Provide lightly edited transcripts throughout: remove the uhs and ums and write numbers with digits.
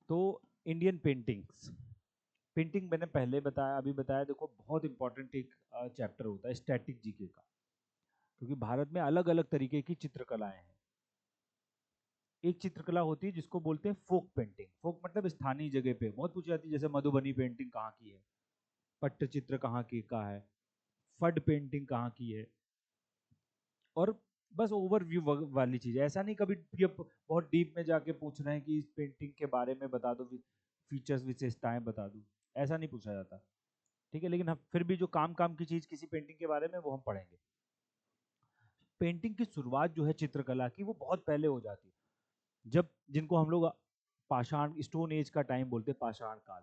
तो Indian paintings, painting मैंने पहले बताया, अभी बताया, देखो बहुत इंपॉर्टेंट एक चैप्टर होता है स्टैटिक जीके का, क्योंकि भारत में अलग अलग तरीके की चित्रकलाएं हैं। एक चित्रकला होती है जिसको बोलते हैं फोक पेंटिंग। फोक मतलब स्थानीय जगह पे, बहुत पूछी जाती है, जैसे मधुबनी पेंटिंग कहाँ की है, पट्टचित्र कहाँ की का है, फड पेंटिंग कहाँ की है, और बस ओवरव्यू वाली चीज है। ऐसा नहीं कभी ये बहुत डीप में जाके पूछ रहे हैं कि इस पेंटिंग के बारे में बता दो, फीचर्स विशेषताएं बता दो, ऐसा नहीं पूछा जाता। ठीक है, लेकिन हम फिर भी जो काम काम की चीज किसी पेंटिंग के बारे में वो हम पढ़ेंगे। पेंटिंग की शुरुआत जो है चित्रकला की, वो बहुत पहले हो जाती है, जब जिनको हम लोग पाषाण स्टोन एज का टाइम बोलते हैं, पाषाण काल।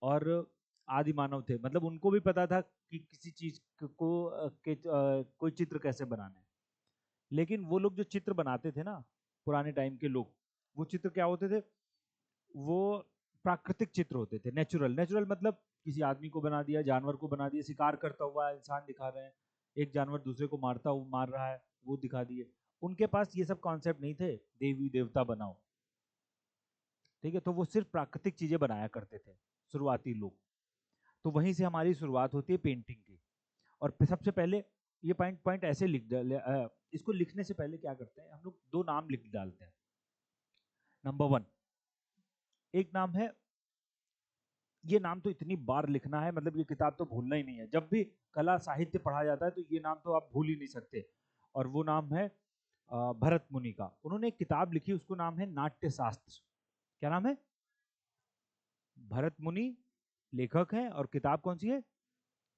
और आदि मानव थे, मतलब उनको भी पता था कि किसी चीज को कोई चित्र कैसे बनाना है। लेकिन वो लोग जो चित्र बनाते थे ना, पुराने टाइम के लोग, वो चित्र क्या होते थे, वो प्राकृतिक चित्र होते थे, नेचुरल। नेचुरल मतलब किसी आदमी को बना दिया, जानवर को बना दिया, शिकार करता हुआ इंसान दिखा रहे हैं, एक जानवर दूसरे को मार रहा है वो दिखा दिए। उनके पास ये सब कॉन्सेप्ट नहीं थे, देवी देवता बनाओ। ठीक है, तो वो सिर्फ प्राकृतिक चीजें बनाया करते थे शुरुआती लोग। तो वहीं से हमारी शुरुआत होती है पेंटिंग की। और सबसे पहले ये पॉइंट पॉइंट ऐसे लिख डाले, इसको लिखने से पहले क्या करते हैं हम लोग, दो नाम लिख डालते हैं। नंबर वन, एक नाम है, ये नाम तो इतनी बार लिखना है, मतलब ये किताब तो भूलना ही नहीं है, जब भी कला साहित्य पढ़ा जाता है तो ये नाम तो आप भूल ही नहीं सकते। और वो नाम है भरत मुनि का। उन्होंने एक किताब लिखी, उसको नाम है नाट्य शास्त्र। क्या नाम है? भरत मुनि लेखक है, और किताब कौन सी है?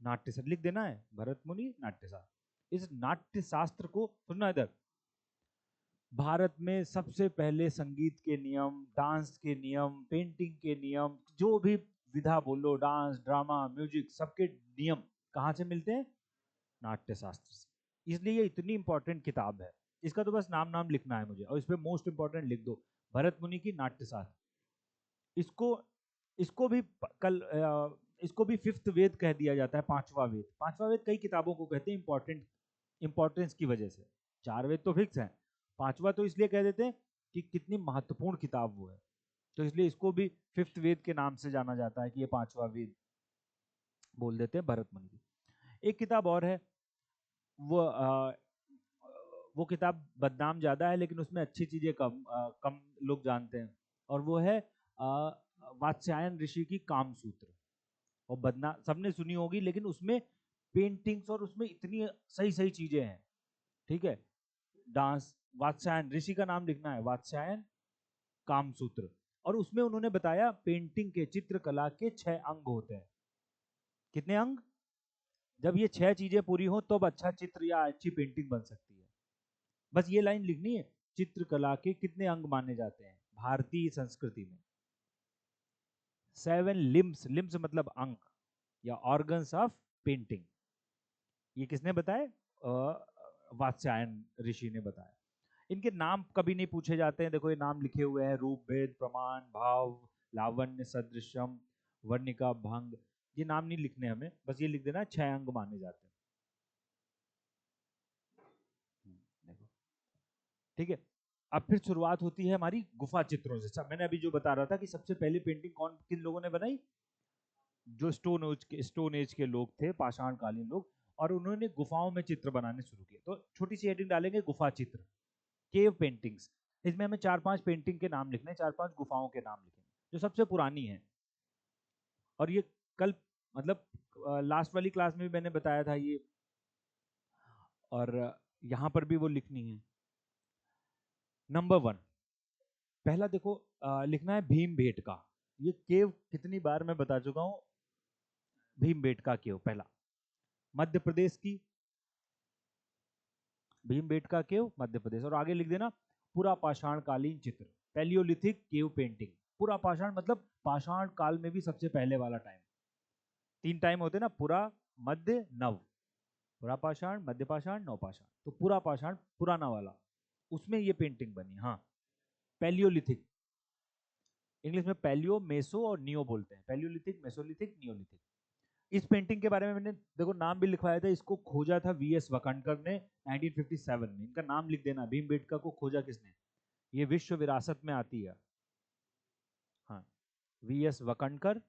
नाट्य शास्त्र। लिख देना है, भरत मुनि नाट्य शास्त्र। इस नाट्य शास्त्र को सुनना इधर, भारत में सबसे पहले संगीत के नियम, डांस के नियम, पेंटिंग के नियम, जो भी विधा बोलो, डांस, ड्रामा, म्यूजिक, सबके नियम कहाँ से मिलते हैं? नाट्य शास्त्र से। इसलिए ये इतनी इंपॉर्टेंट किताब है। इसका तो बस नाम नाम लिखना है मुझे, और इस पे मोस्ट इंपॉर्टेंट लिख दो, भरत मुनि की नाट्य शास्त्र। इसको इसको भी इसको भी फिफ्थ वेद कह दिया जाता है, पांचवा वेद। पांचवा वेद कई किताबों को कहते हैं इंपॉर्टेंट, इंपॉर्टेंस की वजह से। चार वेद तो फिक्स है, पांचवा तो इसलिए कह देते हैं कि कितनी महत्वपूर्ण किताब वो है, तो इसलिए इसको भी फिफ्थ वेद के नाम से जाना जाता है, कि ये पांचवा वेद बोल देते हैं भरत मुनि की। एक किताब और है, वो वो किताब बदनाम ज्यादा है, लेकिन उसमें अच्छी चीजें कम लोग जानते हैं, और वो है वात्स्यायन ऋषि की काम सूत्र। और बदना सबने सुनी होगी, लेकिन उसमें पेंटिंग्स और उसमें इतनी सही सही चीजें हैं। ठीक है, डांस, वात्स्यायन ऋषि का नाम लिखना है, वात्स्यायन कामसूत्र। और उसमें उन्होंने बताया पेंटिंग के, चित्रकला के 6 अंग होते हैं। कितने अंग? जब ये 6 चीजें पूरी हो तब अच्छा चित्र या अच्छी पेंटिंग बन सकती है। बस ये लाइन लिखनी है, चित्रकला के कितने अंग माने जाते हैं भारतीय संस्कृति में? 7 लिम्स, लिम्स मतलब अंग या ऑर्गन्स ऑफ पेंटिंग। ये किसने बताए? वात्स्यायन ऋषि ने बताया। इनके नाम कभी नहीं पूछे जाते हैं, देखो ये नाम लिखे हुए हैं, रूप भेद, प्रमाण, भाव, लावण्य, सदृशम, वर्णिका, भंग। ये नाम नहीं लिखने हमें, बस ये लिख देना 6 अंग माने जाते हैं। देखो, ठीक है। अब फिर शुरुआत होती है हमारी गुफा चित्रों से। मैंने अभी जो बता रहा था कि सबसे पहली पेंटिंग कौन किन लोगों ने बनाई, जो स्टोन एज के लोग थे, पाषाण कालीन लोग, और उन्होंने गुफाओं में चित्र बनाने शुरू किए। तो छोटी सी हेडिंग डालेंगे, गुफा चित्र, केव पेंटिंग्स। इसमें हमें 4-5 पेंटिंग के नाम लिखने, 4-5 गुफाओं के नाम लिखेंगे जो सबसे पुरानी है। और ये कल, मतलब लास्ट वाली क्लास में भी मैंने बताया था ये, और यहां पर भी वो लिखनी है। नंबर 1, पहला देखो, लिखना है भीम भेट का। ये केव कितनी बार मैं बता चुका हूं, भीम भेट का केव पहला, मध्य प्रदेश की, भीम भेट का केव मध्य प्रदेश। और आगे लिख देना पूरा पाषाण कालीन चित्र, पैलियोलिथिक केव पेंटिंग। पूरा पाषाण मतलब पाषाण काल में भी सबसे पहले वाला टाइम। 3 टाइम होते ना, पुरा, मध्य, नव। पुरा पाषाण, मध्य पाषाण, नव पाषाण, तो पूरा पाषाण पुराना वाला, उसमें ये पेंटिंग बनी। हाँ, पैलियोलिथिक, इंग्लिश में पैलियो, मेसो और नियो बोलते हैं, पैलियोलिथिक, मेसोलिथिक, नियोलिथिक। इस पेंटिंग के बारे में मैंने देखो नाम भी लिखवाया था, इसको खोजा था वीएस वकानकर ने 1957 में। इनका नाम लिख देना, भीमबेटका को खोजा किसने, ये विश्व विरासत में आती है। हाँ, वीएस वकणकर,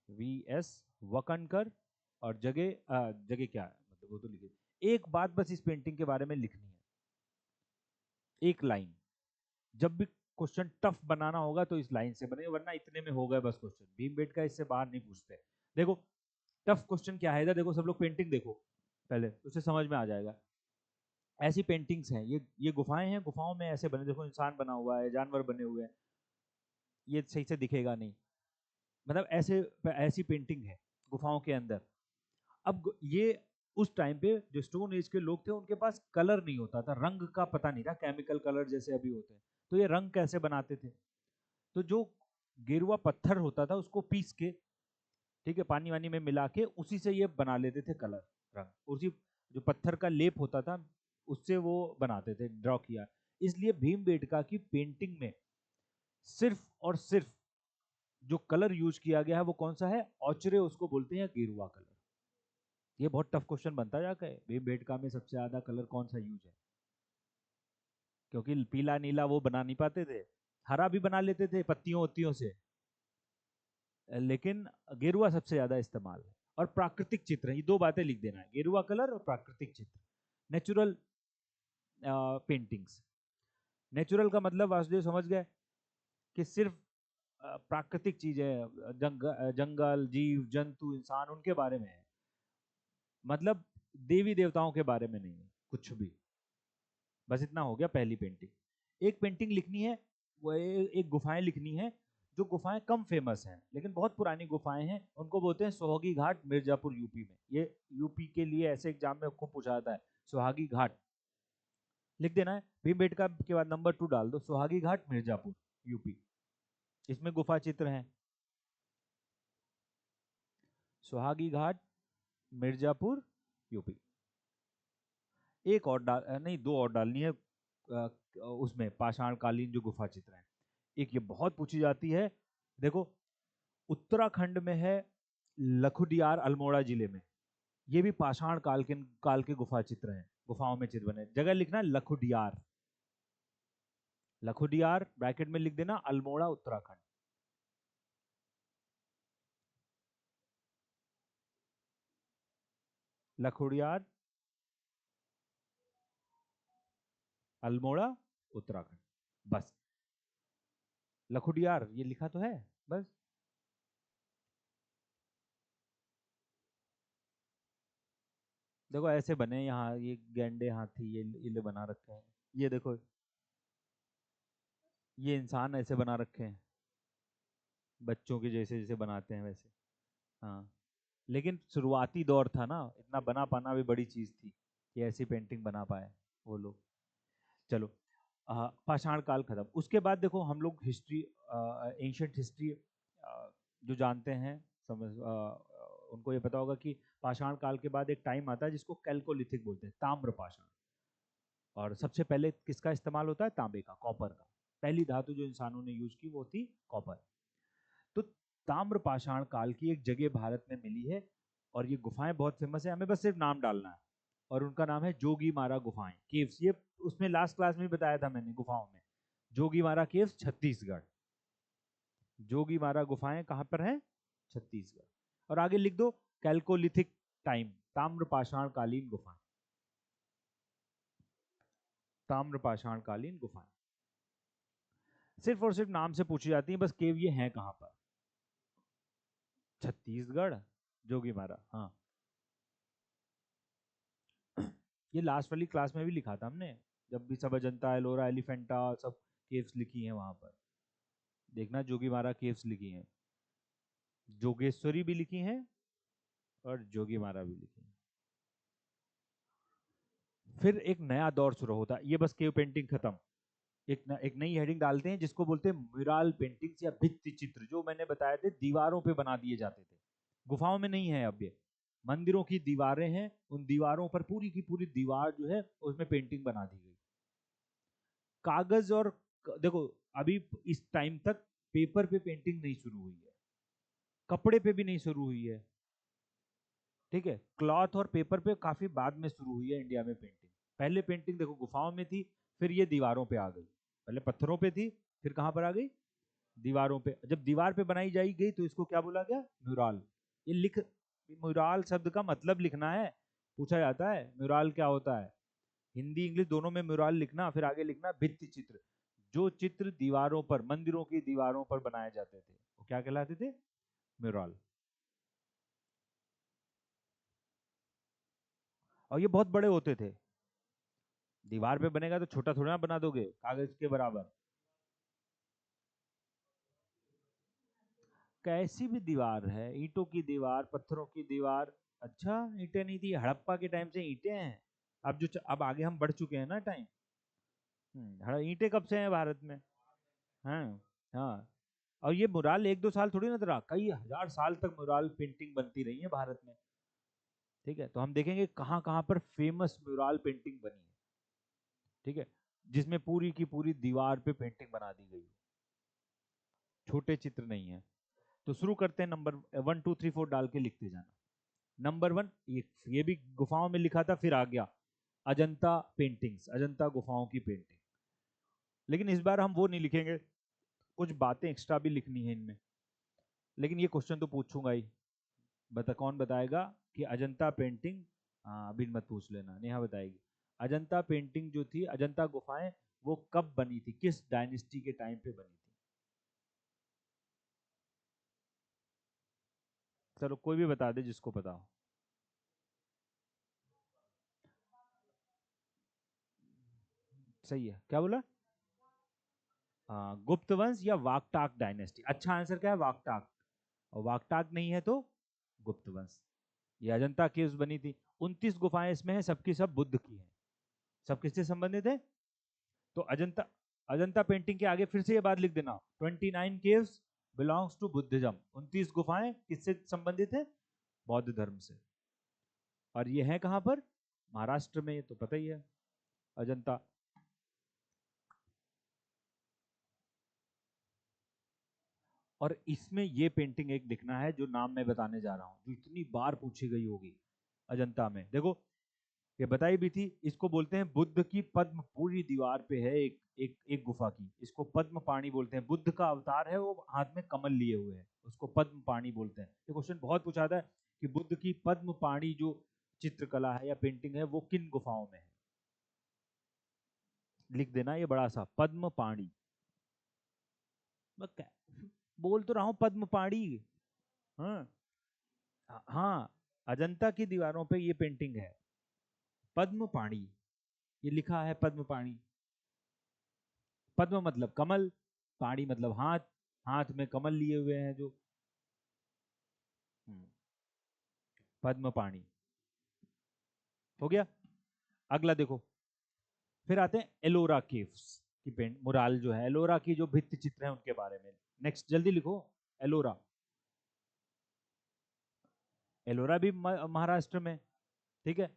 वीएस वकणकर। और जगह जगह क्या है मतलब वो तो लिखी। एक बात बस इस पेंटिंग के बारे में लिखनी है, एक लाइन। जब भी क्वेश्चन टफ बनाना होगा तो इस लाइन से बने, वरना इतने में हो गए बस क्वेश्चन। भीमबेटका इससे बाहर नहीं पूछते। देखो टफ क्वेश्चन क्या है, इधर देखो सब लोग पेंटिंग देखो पहले, उससे समझ में आ जाएगा। ऐसी पेंटिंग्स हैं, ये गुफाएं हैं, गुफाओं में ऐसे बने, देखो इंसान बना हुआ है, जानवर बने हुए हैं, ये सही से दिखेगा नहीं, मतलब ऐसे ऐसी पेंटिंग है गुफाओं के अंदर। अब ये उस टाइम पे जो स्टोन एज के लोग थे उनके पास कलर नहीं होता था, रंग का पता नहीं था, केमिकल कलर जैसे अभी होते हैं, तो ये रंग कैसे बनाते थे? तो जो गेरुआ पत्थर होता था उसको पीस के, ठीक है, पानी वानी में मिला के उसी से ये बना लेते थे कलर, रंग। उसी जो पत्थर का लेप होता था उससे वो बनाते थे, ड्रॉ किया। इसलिए भीमबेटका की पेंटिंग में सिर्फ और सिर्फ जो कलर यूज किया गया है वो कौन सा है? औचरे उसको बोलते हैं, गेरुआ कलर। ये बहुत टफ क्वेश्चन बनता जाता है, भीमबेटका में सबसे ज्यादा कलर कौन सा यूज है? क्योंकि पीला नीला वो बना नहीं पाते थे, हरा भी बना लेते थे पत्तियों वत्तियों से, लेकिन गेरुआ सबसे ज्यादा इस्तेमाल है। और प्राकृतिक चित्र, ये दो बातें लिख देना है, गेरुआ कलर और प्राकृतिक चित्र। नेचुरल पेंटिंग्स, नेचुरल का मतलब वासुदेव समझ गए कि सिर्फ प्राकृतिक चीजें, जंगल, जीव जंतु, इंसान, उनके बारे में है, मतलब देवी देवताओं के बारे में नहीं है कुछ भी। बस इतना हो गया पहली पेंटिंग। एक पेंटिंग लिखनी है, वो एक गुफाएं लिखनी है, जो गुफाएं कम फेमस हैं लेकिन बहुत पुरानी गुफाएं हैं, उनको बोलते हैं सोहागी घाट, मिर्जापुर यूपी में। ये यूपी के लिए ऐसे एग्जाम में आपको पूछा जाता है, सोहागी घाट लिख देना है। भीमबेटका के बाद नंबर 2 डाल दो, सोहागी घाट मिर्जापुर यूपी। इसमें गुफा चित्र हैं, सोहागी घाट मिर्जापुर यूपी। एक और डाल नहीं, दो और डालनी है उसमें पाषाण कालीन जो गुफा चित्र है। एक ये बहुत पूछी जाती है, देखो उत्तराखंड में है, लखुडियार अल्मोड़ा जिले में, ये भी पाषाण काल के गुफा चित्र हैं, गुफाओं में चित्र बने। जगह लिखना है लखुडियार, लखुडियार ब्रैकेट में लिख देना, अल्मोड़ा उत्तराखंड। लखुडियार अल्मोड़ा उत्तराखंड, बस लखुडियार ये लिखा तो है बस। देखो ऐसे बने यहाँ, ये गैंडे हाथी ये बना रखे हैं, ये देखो ये इंसान ऐसे बना रखे हैं, बच्चों के जैसे जैसे बनाते हैं वैसे। हाँ, लेकिन शुरुआती दौर था ना, इतना बना पाना भी बड़ी चीज थी कि ऐसी पेंटिंग बना पाए वो लोग। चलो पाषाण काल खत्म। उसके बाद देखो हम लोग हिस्ट्री, एंशंट हिस्ट्री जो जानते हैं, उनको ये पता होगा कि पाषाण काल के बाद एक टाइम आता है जिसको कैल्कोलिथिक बोलते हैं, ताम्र पाषाण। और सबसे पहले किसका इस्तेमाल होता है? तांबे का, कॉपर का। पहली धातु जो इंसानों ने यूज की वो थी कॉपर। तो ताम्र पाषाण काल की एक जगह भारत में मिली है, और ये गुफाएं बहुत फेमस है, हमें बस सिर्फ नाम डालना है। और उनका नाम है जोगीमारा गुफाएं, केव्स। ये उसमें लास्ट क्लास में बताया था मैंने, गुफाओं में जोगीमारा केव्स छत्तीसगढ़। जोगीमारा गुफाएं कहाँ पर है? छत्तीसगढ़। और आगे लिख दो कैल्कोलिथिक टाइम, ताम्र पाषाण कालीन गुफाएं, ताम्र पाषाण कालीन गुफाएं। सिर्फ और सिर्फ नाम से पूछी जाती है बस, केव ये हैं कहाँ पर? छत्तीसगढ़, जोगीमारा। हाँ, ये लास्ट वाली क्लास में भी लिखा था हमने, जब भी सब अजंता, एलोरा, एलिफेंटा सब केव्स लिखी हैं वहां पर, देखना जोगीमारा केव्स लिखी हैं, जोगेश्वरी भी लिखी हैं और जोगीमारा भी लिखी हैं। फिर एक नया दौर शुरू होता है, ये बस केव पेंटिंग खत्म। एक नई हेडिंग डालते हैं जिसको बोलते हैं म्यूरल पेंटिंग्स या भित्ति चित्र, जो मैंने बताया थे दीवारों पे बना दिए जाते थे, गुफाओं में नहीं है अब ये। मंदिरों की दीवारें हैं, उन दीवारों पर पूरी की पूरी दीवार जो है उसमें पेंटिंग बना दी गई। कागज और देखो अभी इस टाइम तक पेपर पे पेंटिंग नहीं शुरू हुई है, कपड़े पे भी नहीं शुरू हुई है, ठीक है, क्लॉथ और पेपर पे काफी बाद में शुरू हुई है इंडिया में पेंटिंग। पहले पेंटिंग देखो गुफाओं में थी, फिर ये दीवारों पे आ गई। पहले पत्थरों पे थी, फिर कहां पर आ गई? दीवारों पे, जब दीवार पे बनाई जाई गई तो इसको क्या बोला गया? म्यूराल। ये लिख, म्यूराल शब्द का मतलब लिखना है, पूछा जाता है म्यूराल क्या होता है। हिंदी इंग्लिश दोनों में म्यूराल लिखना, फिर आगे लिखना भित्ति चित्र। जो चित्र दीवारों पर, मंदिरों की दीवारों पर बनाए जाते थे वो क्या कहलाते थे? म्यूराल। और ये बहुत बड़े होते थे। दीवार पे बनेगा तो छोटा थोड़ा ना बना दोगे कागज के बराबर। कैसी भी दीवार है, ईंटों की दीवार, पत्थरों की दीवार। अच्छा, ईंटें नहीं थी हड़प्पा के टाइम से ईंटें हैं। अब अब आगे हम बढ़ चुके हैं ना टाइम। ईंटें कब से हैं भारत में? हाँ। हाँ। और ये मुराल एक दो साल थोड़ी ना रहा, कई हजार साल तक मुराल पेंटिंग बनती रही है भारत में। ठीक है, तो हम देखेंगे कहाँ कहाँ पर फेमस म्यूरल पेंटिंग बनी है। ठीक है, जिसमें पूरी की पूरी दीवार पे पेंटिंग बना दी गई, छोटे चित्र नहीं है। तो शुरू करते हैं, नंबर 1 2 3 4 डाल के लिखते जाना। नंबर 1, ये भी गुफाओं में लिखा था, फिर आ गया अजंता पेंटिंग्स, अजंता गुफाओं की पेंटिंग। लेकिन इस बार हम वो नहीं लिखेंगे, कुछ बातें एक्स्ट्रा भी लिखनी है इनमें। लेकिन ये क्वेश्चन तो पूछूंगा ही। कौन बताएगा कि अजंता पेंटिंग? हाँ, अभी मत पूछ लेना, नेहा बताएगी। अजंता पेंटिंग जो थी, अजंता गुफाएं, वो कब बनी थी, किस डायनेस्टी के टाइम पे बनी थी? चलो कोई भी बता दे जिसको पता हो। सही है, क्या बोला? हाँ, गुप्त वंश या वाकटाक डायनेस्टी। अच्छा आंसर क्या है? वाकटाक। और वाकटाक नहीं है तो गुप्त वंश। ये अजंता केव्स बनी थी, 29 गुफाएं इसमें हैं, सबकी सब बुद्ध की हैं। सब किससे संबंधित है? तो अजंता, अजंता पेंटिंग के आगे फिर से ये बात लिख देना, 29 केव्स बिलोंग्स टू बुद्धिज्म। 29 गुफाएं किससे संबंधित है? बौद्ध धर्म से। और ये है कहां पर? महाराष्ट्र में, ये तो पता ही है, अजंता। और इसमें ये पेंटिंग एक दिखना है जो नाम मैं बताने जा रहा हूं, जो इतनी बार पूछी गई होगी। अजंता में देखो, ये बताई भी थी, इसको बोलते हैं बुद्ध की पद्म, पूरी दीवार पे है एक एक एक गुफा की, इसको पद्म पाणी बोलते हैं। बुद्ध का अवतार है, वो हाथ में कमल लिए हुए है, उसको पद्म पाणी बोलते हैं। ये क्वेश्चन बहुत पूछा था कि बुद्ध की पद्म पाणी जो चित्रकला है या पेंटिंग है वो किन गुफाओं में है। लिख देना ये बड़ा सा, पद्म पाणी। मैं बोल तो रहा हूँ पद्म पाणी। हाँ। हाँ, अजंता की दीवारों पे ये पेंटिंग है, पद्म पाणी। ये लिखा है पद्म पाणी। पद्म मतलब कमल, पाणी मतलब हाथ, हाथ में कमल लिए हुए हैं जो। हम्म, पद्म पाणी हो गया। अगला देखो, फिर आते हैं एलोरा केव्स की पेंट, मुराल जो है, एलोरा की जो भित्ति चित्र है उनके बारे में। नेक्स्ट जल्दी लिखो, एलोरा। एलोरा भी महाराष्ट्र में। ठीक है।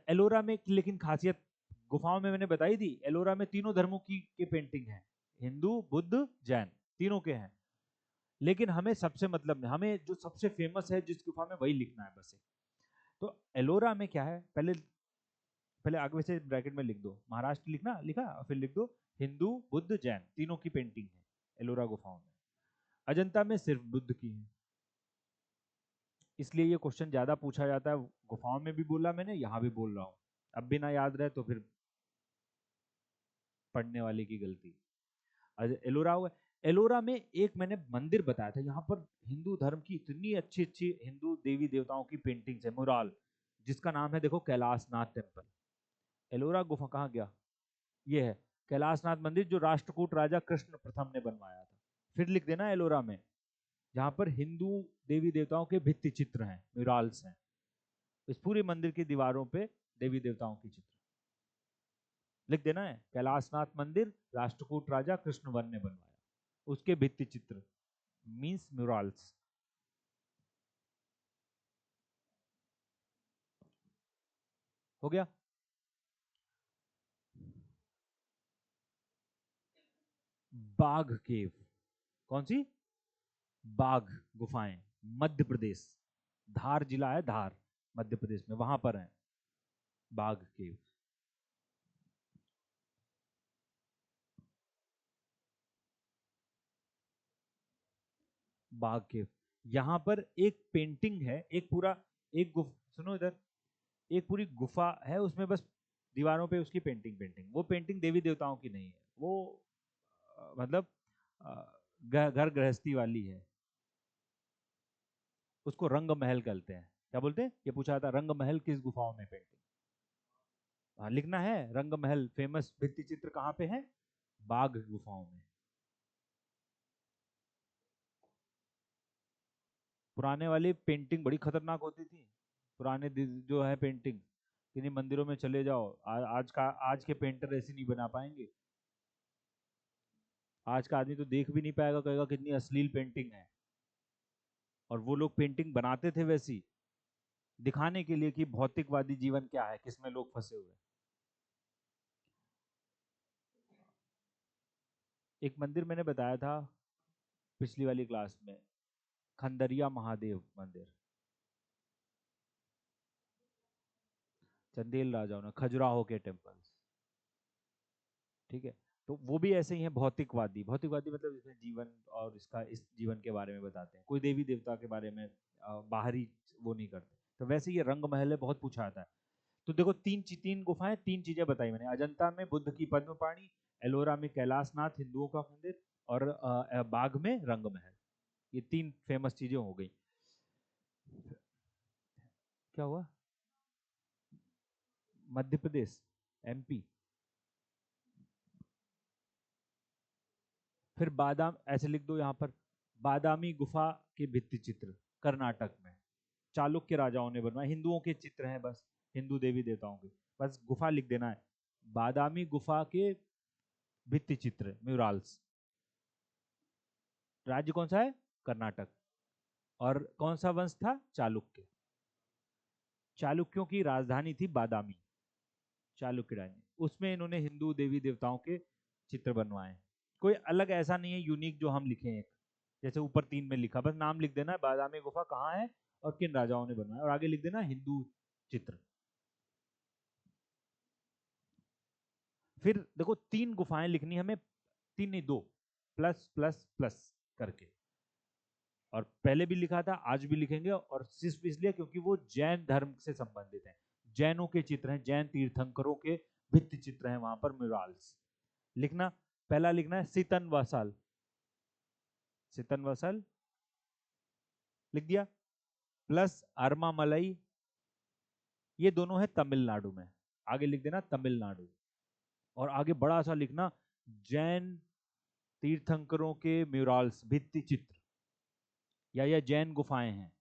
एलोरा में लेकिन खासियत गुफाओं में मैंने बताई थी, एलोरा में तीनों धर्मों की के पेंटिंग है, हिंदू बुद्ध जैन, तीनों के हैं। लेकिन हमें सबसे मतलब नहीं, हमें जो सबसे फेमस है जिस गुफा में, वही लिखना है बस। तो एलोरा में क्या है, पहले पहले आगे से ब्रैकेट में लिख दो, महाराष्ट्र लिखना, लिखा, और फिर लिख दो हिंदू बुद्ध जैन, तीनों की पेंटिंग है एलोरा गुफाओं में। अजंता में सिर्फ बुद्ध की है। इसलिए ये क्वेश्चन ज्यादा पूछा जाता है, गुफाओं में भी बोला मैंने, यहां भी बोल रहा हूं। अब भी ना याद रहे तो फिर पढ़ने वाले की गलती। एलोरा हुआ। एलोरा में एक मैंने मंदिर बताया था, यहाँ पर हिंदू धर्म की इतनी अच्छी अच्छी हिंदू देवी देवताओं की पेंटिंग्स है, मुराल, जिसका नाम है देखो कैलाशनाथ टेम्पल। एलोरा गुफा कहाँ गया? ये है कैलाशनाथ मंदिर, जो राष्ट्रकूट राजा कृष्ण प्रथम ने बनवाया था। फिर लिख देना एलोरा में, जहां पर हिंदू देवी देवताओं के भित्ति चित्र हैं, म्यूरल्स हैं। इस पूरे मंदिर की दीवारों पे देवी देवताओं की चित्र लिख देना है, कैलाशनाथ मंदिर राष्ट्रकूट राजा कृष्णवर्न ने बनवाया, उसके भित्ति चित्र मीन्स म्यूरल्स। हो गया। बाघ केव, कौन सी? बाघ गुफाएं, मध्य प्रदेश, धार जिला है, धार मध्य प्रदेश में, वहां पर है बाघ केव। बाघ के। यहाँ पर एक पेंटिंग है, एक पूरा एक सुनो इधर, एक पूरी गुफा है, उसमें बस दीवारों पे उसकी पेंटिंग पेंटिंग। वो पेंटिंग देवी देवताओं की नहीं है, वो मतलब घर गृहस्थी वाली है। उसको रंग महल कहते हैं। क्या बोलते हैं? ये पूछा था, रंग महल किस गुफाओं में पेंटिंग। हाँ लिखना है, रंग महल फेमस भित्ति चित्र कहाँ पे है? बाघ गुफाओं में। पुराने वाली पेंटिंग बड़ी खतरनाक होती थी। पुराने जो है पेंटिंग, किन्हीं मंदिरों में चले जाओ, आज के पेंटर ऐसी नहीं बना पाएंगे। आज का आदमी तो देख भी नहीं पाएगा, कहेगा कितनी अश्लील पेंटिंग है। और वो लोग पेंटिंग बनाते थे वैसी, दिखाने के लिए कि भौतिकवादी जीवन क्या है, किसमें लोग फंसे हुए। एक मंदिर मैंने बताया था पिछली वाली क्लास में, खंडरिया महादेव मंदिर, चंदेल राजाओं ने, खजुराहो के टेम्पल्स। ठीक है, तो वो भी ऐसे ही है भौतिकवादी। भौतिकवादी मतलब इसमें जीवन और इसका इस जीवन के बारे में बताते हैं, कोई देवी देवता के बारे में बाहरी वो नहीं करते। तो वैसे ये रंग महल है, बहुत पूछा आता है। तो देखो तीन गुफाएं, तीन चीजें बताई मैंने। अजंता में बुद्ध की पद्म पाणी, एलोरा में कैलाशनाथ हिंदुओं का मंदिर, और बाघ में रंग महल। ये तीन फेमस चीजें हो गई। क्या हुआ? मध्य प्रदेश, एमपी। फिर बादाम, ऐसे लिख दो यहाँ पर, बादामी गुफा के भित्ति चित्र कर्नाटक में, चालुक्य राजाओं ने बनवाए, हिंदुओं के चित्र हैं बस, हिंदू देवी देवताओं के। बस गुफा लिख देना है, बादामी गुफा के भित्ति चित्र म्यूराल्स। राज्य कौन सा है? कर्नाटक। और कौन सा वंश था? चालुक्य। चालुक्यों की राजधानी थी बादामी, चालुक्य रानी। उसमें इन्होंने हिंदू देवी देवताओं के चित्र बनवाए। कोई अलग ऐसा नहीं है यूनिक जो हम लिखें एक, जैसे ऊपर तीन में लिखा, बस नाम लिख देना है, बादामी गुफा कहाँ है और किन राजाओं ने बनवाया, और आगे लिख देना हिंदू चित्र। फिर देखो तीन गुफाएं लिखनी हमें, तीन नहीं, दो, प्लस प्लस प्लस करके। और पहले भी लिखा था, आज भी लिखेंगे, और सिर्फ इसलिए क्योंकि वो जैन धर्म से संबंधित है। जैनों के चित्र हैं, जैन तीर्थंकरों के भित्ति चित्र हैं वहां पर, म्यूराल्स। लिखना, पहला लिखना है सीतन वसाल, सीतन वसल लिख दिया, प्लस अरमा मलई, ये दोनों है तमिलनाडु में, आगे लिख देना तमिलनाडु। और आगे बड़ा सा लिखना, जैन तीर्थंकरों के म्यूराल्स भित्ति चित्र, या ये जैन गुफाएं हैं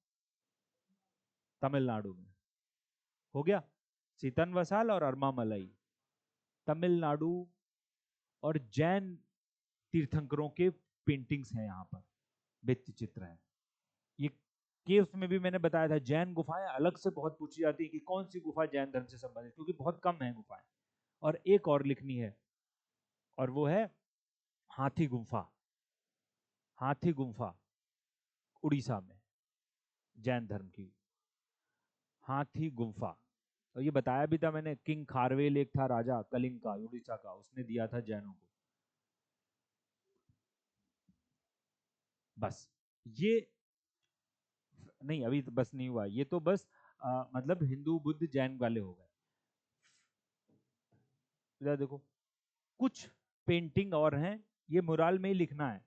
तमिलनाडु में। हो गया, सीतन वसाल और अरमा मलई तमिलनाडु, और जैन तीर्थंकरों के पेंटिंग्स हैं यहाँ पर, भित्ति चित्र हैं। ये केव्स में भी मैंने बताया था, जैन गुफाएं अलग से बहुत पूछी जाती है कि कौन सी गुफा जैन धर्म से संबंधित, क्योंकि बहुत कम है गुफाएं। और एक और लिखनी है, और वो है हाथी गुफा, हाथी गुफा उड़ीसा में, जैन धर्म की हाथी गुफा। और ये बताया भी था मैंने, किंग खारवेल एक था राजा कलिंग का, उड़ीसा का, उसने दिया था जैनों को। बस ये नहीं, अभी तो बस नहीं हुआ, ये तो बस मतलब हिंदू बुद्ध जैन वाले हो गए। इधर देखो कुछ पेंटिंग और हैं, ये मुराल में ही लिखना है।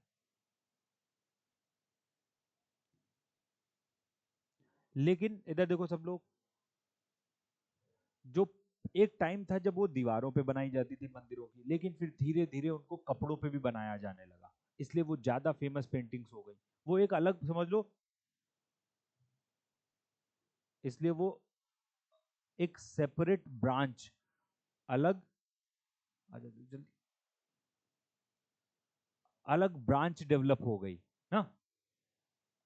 लेकिन इधर देखो सब लोग, जो एक टाइम था जब वो दीवारों पे बनाई जाती थी मंदिरों की, लेकिन फिर धीरे धीरे उनको कपड़ों पे भी बनाया जाने लगा, इसलिए वो ज्यादा फेमस पेंटिंग्स हो गई। वो एक अलग समझ लो, इसलिए वो एक सेपरेट ब्रांच, अलग, जल्दी, अलग ब्रांच डेवलप हो गई ना।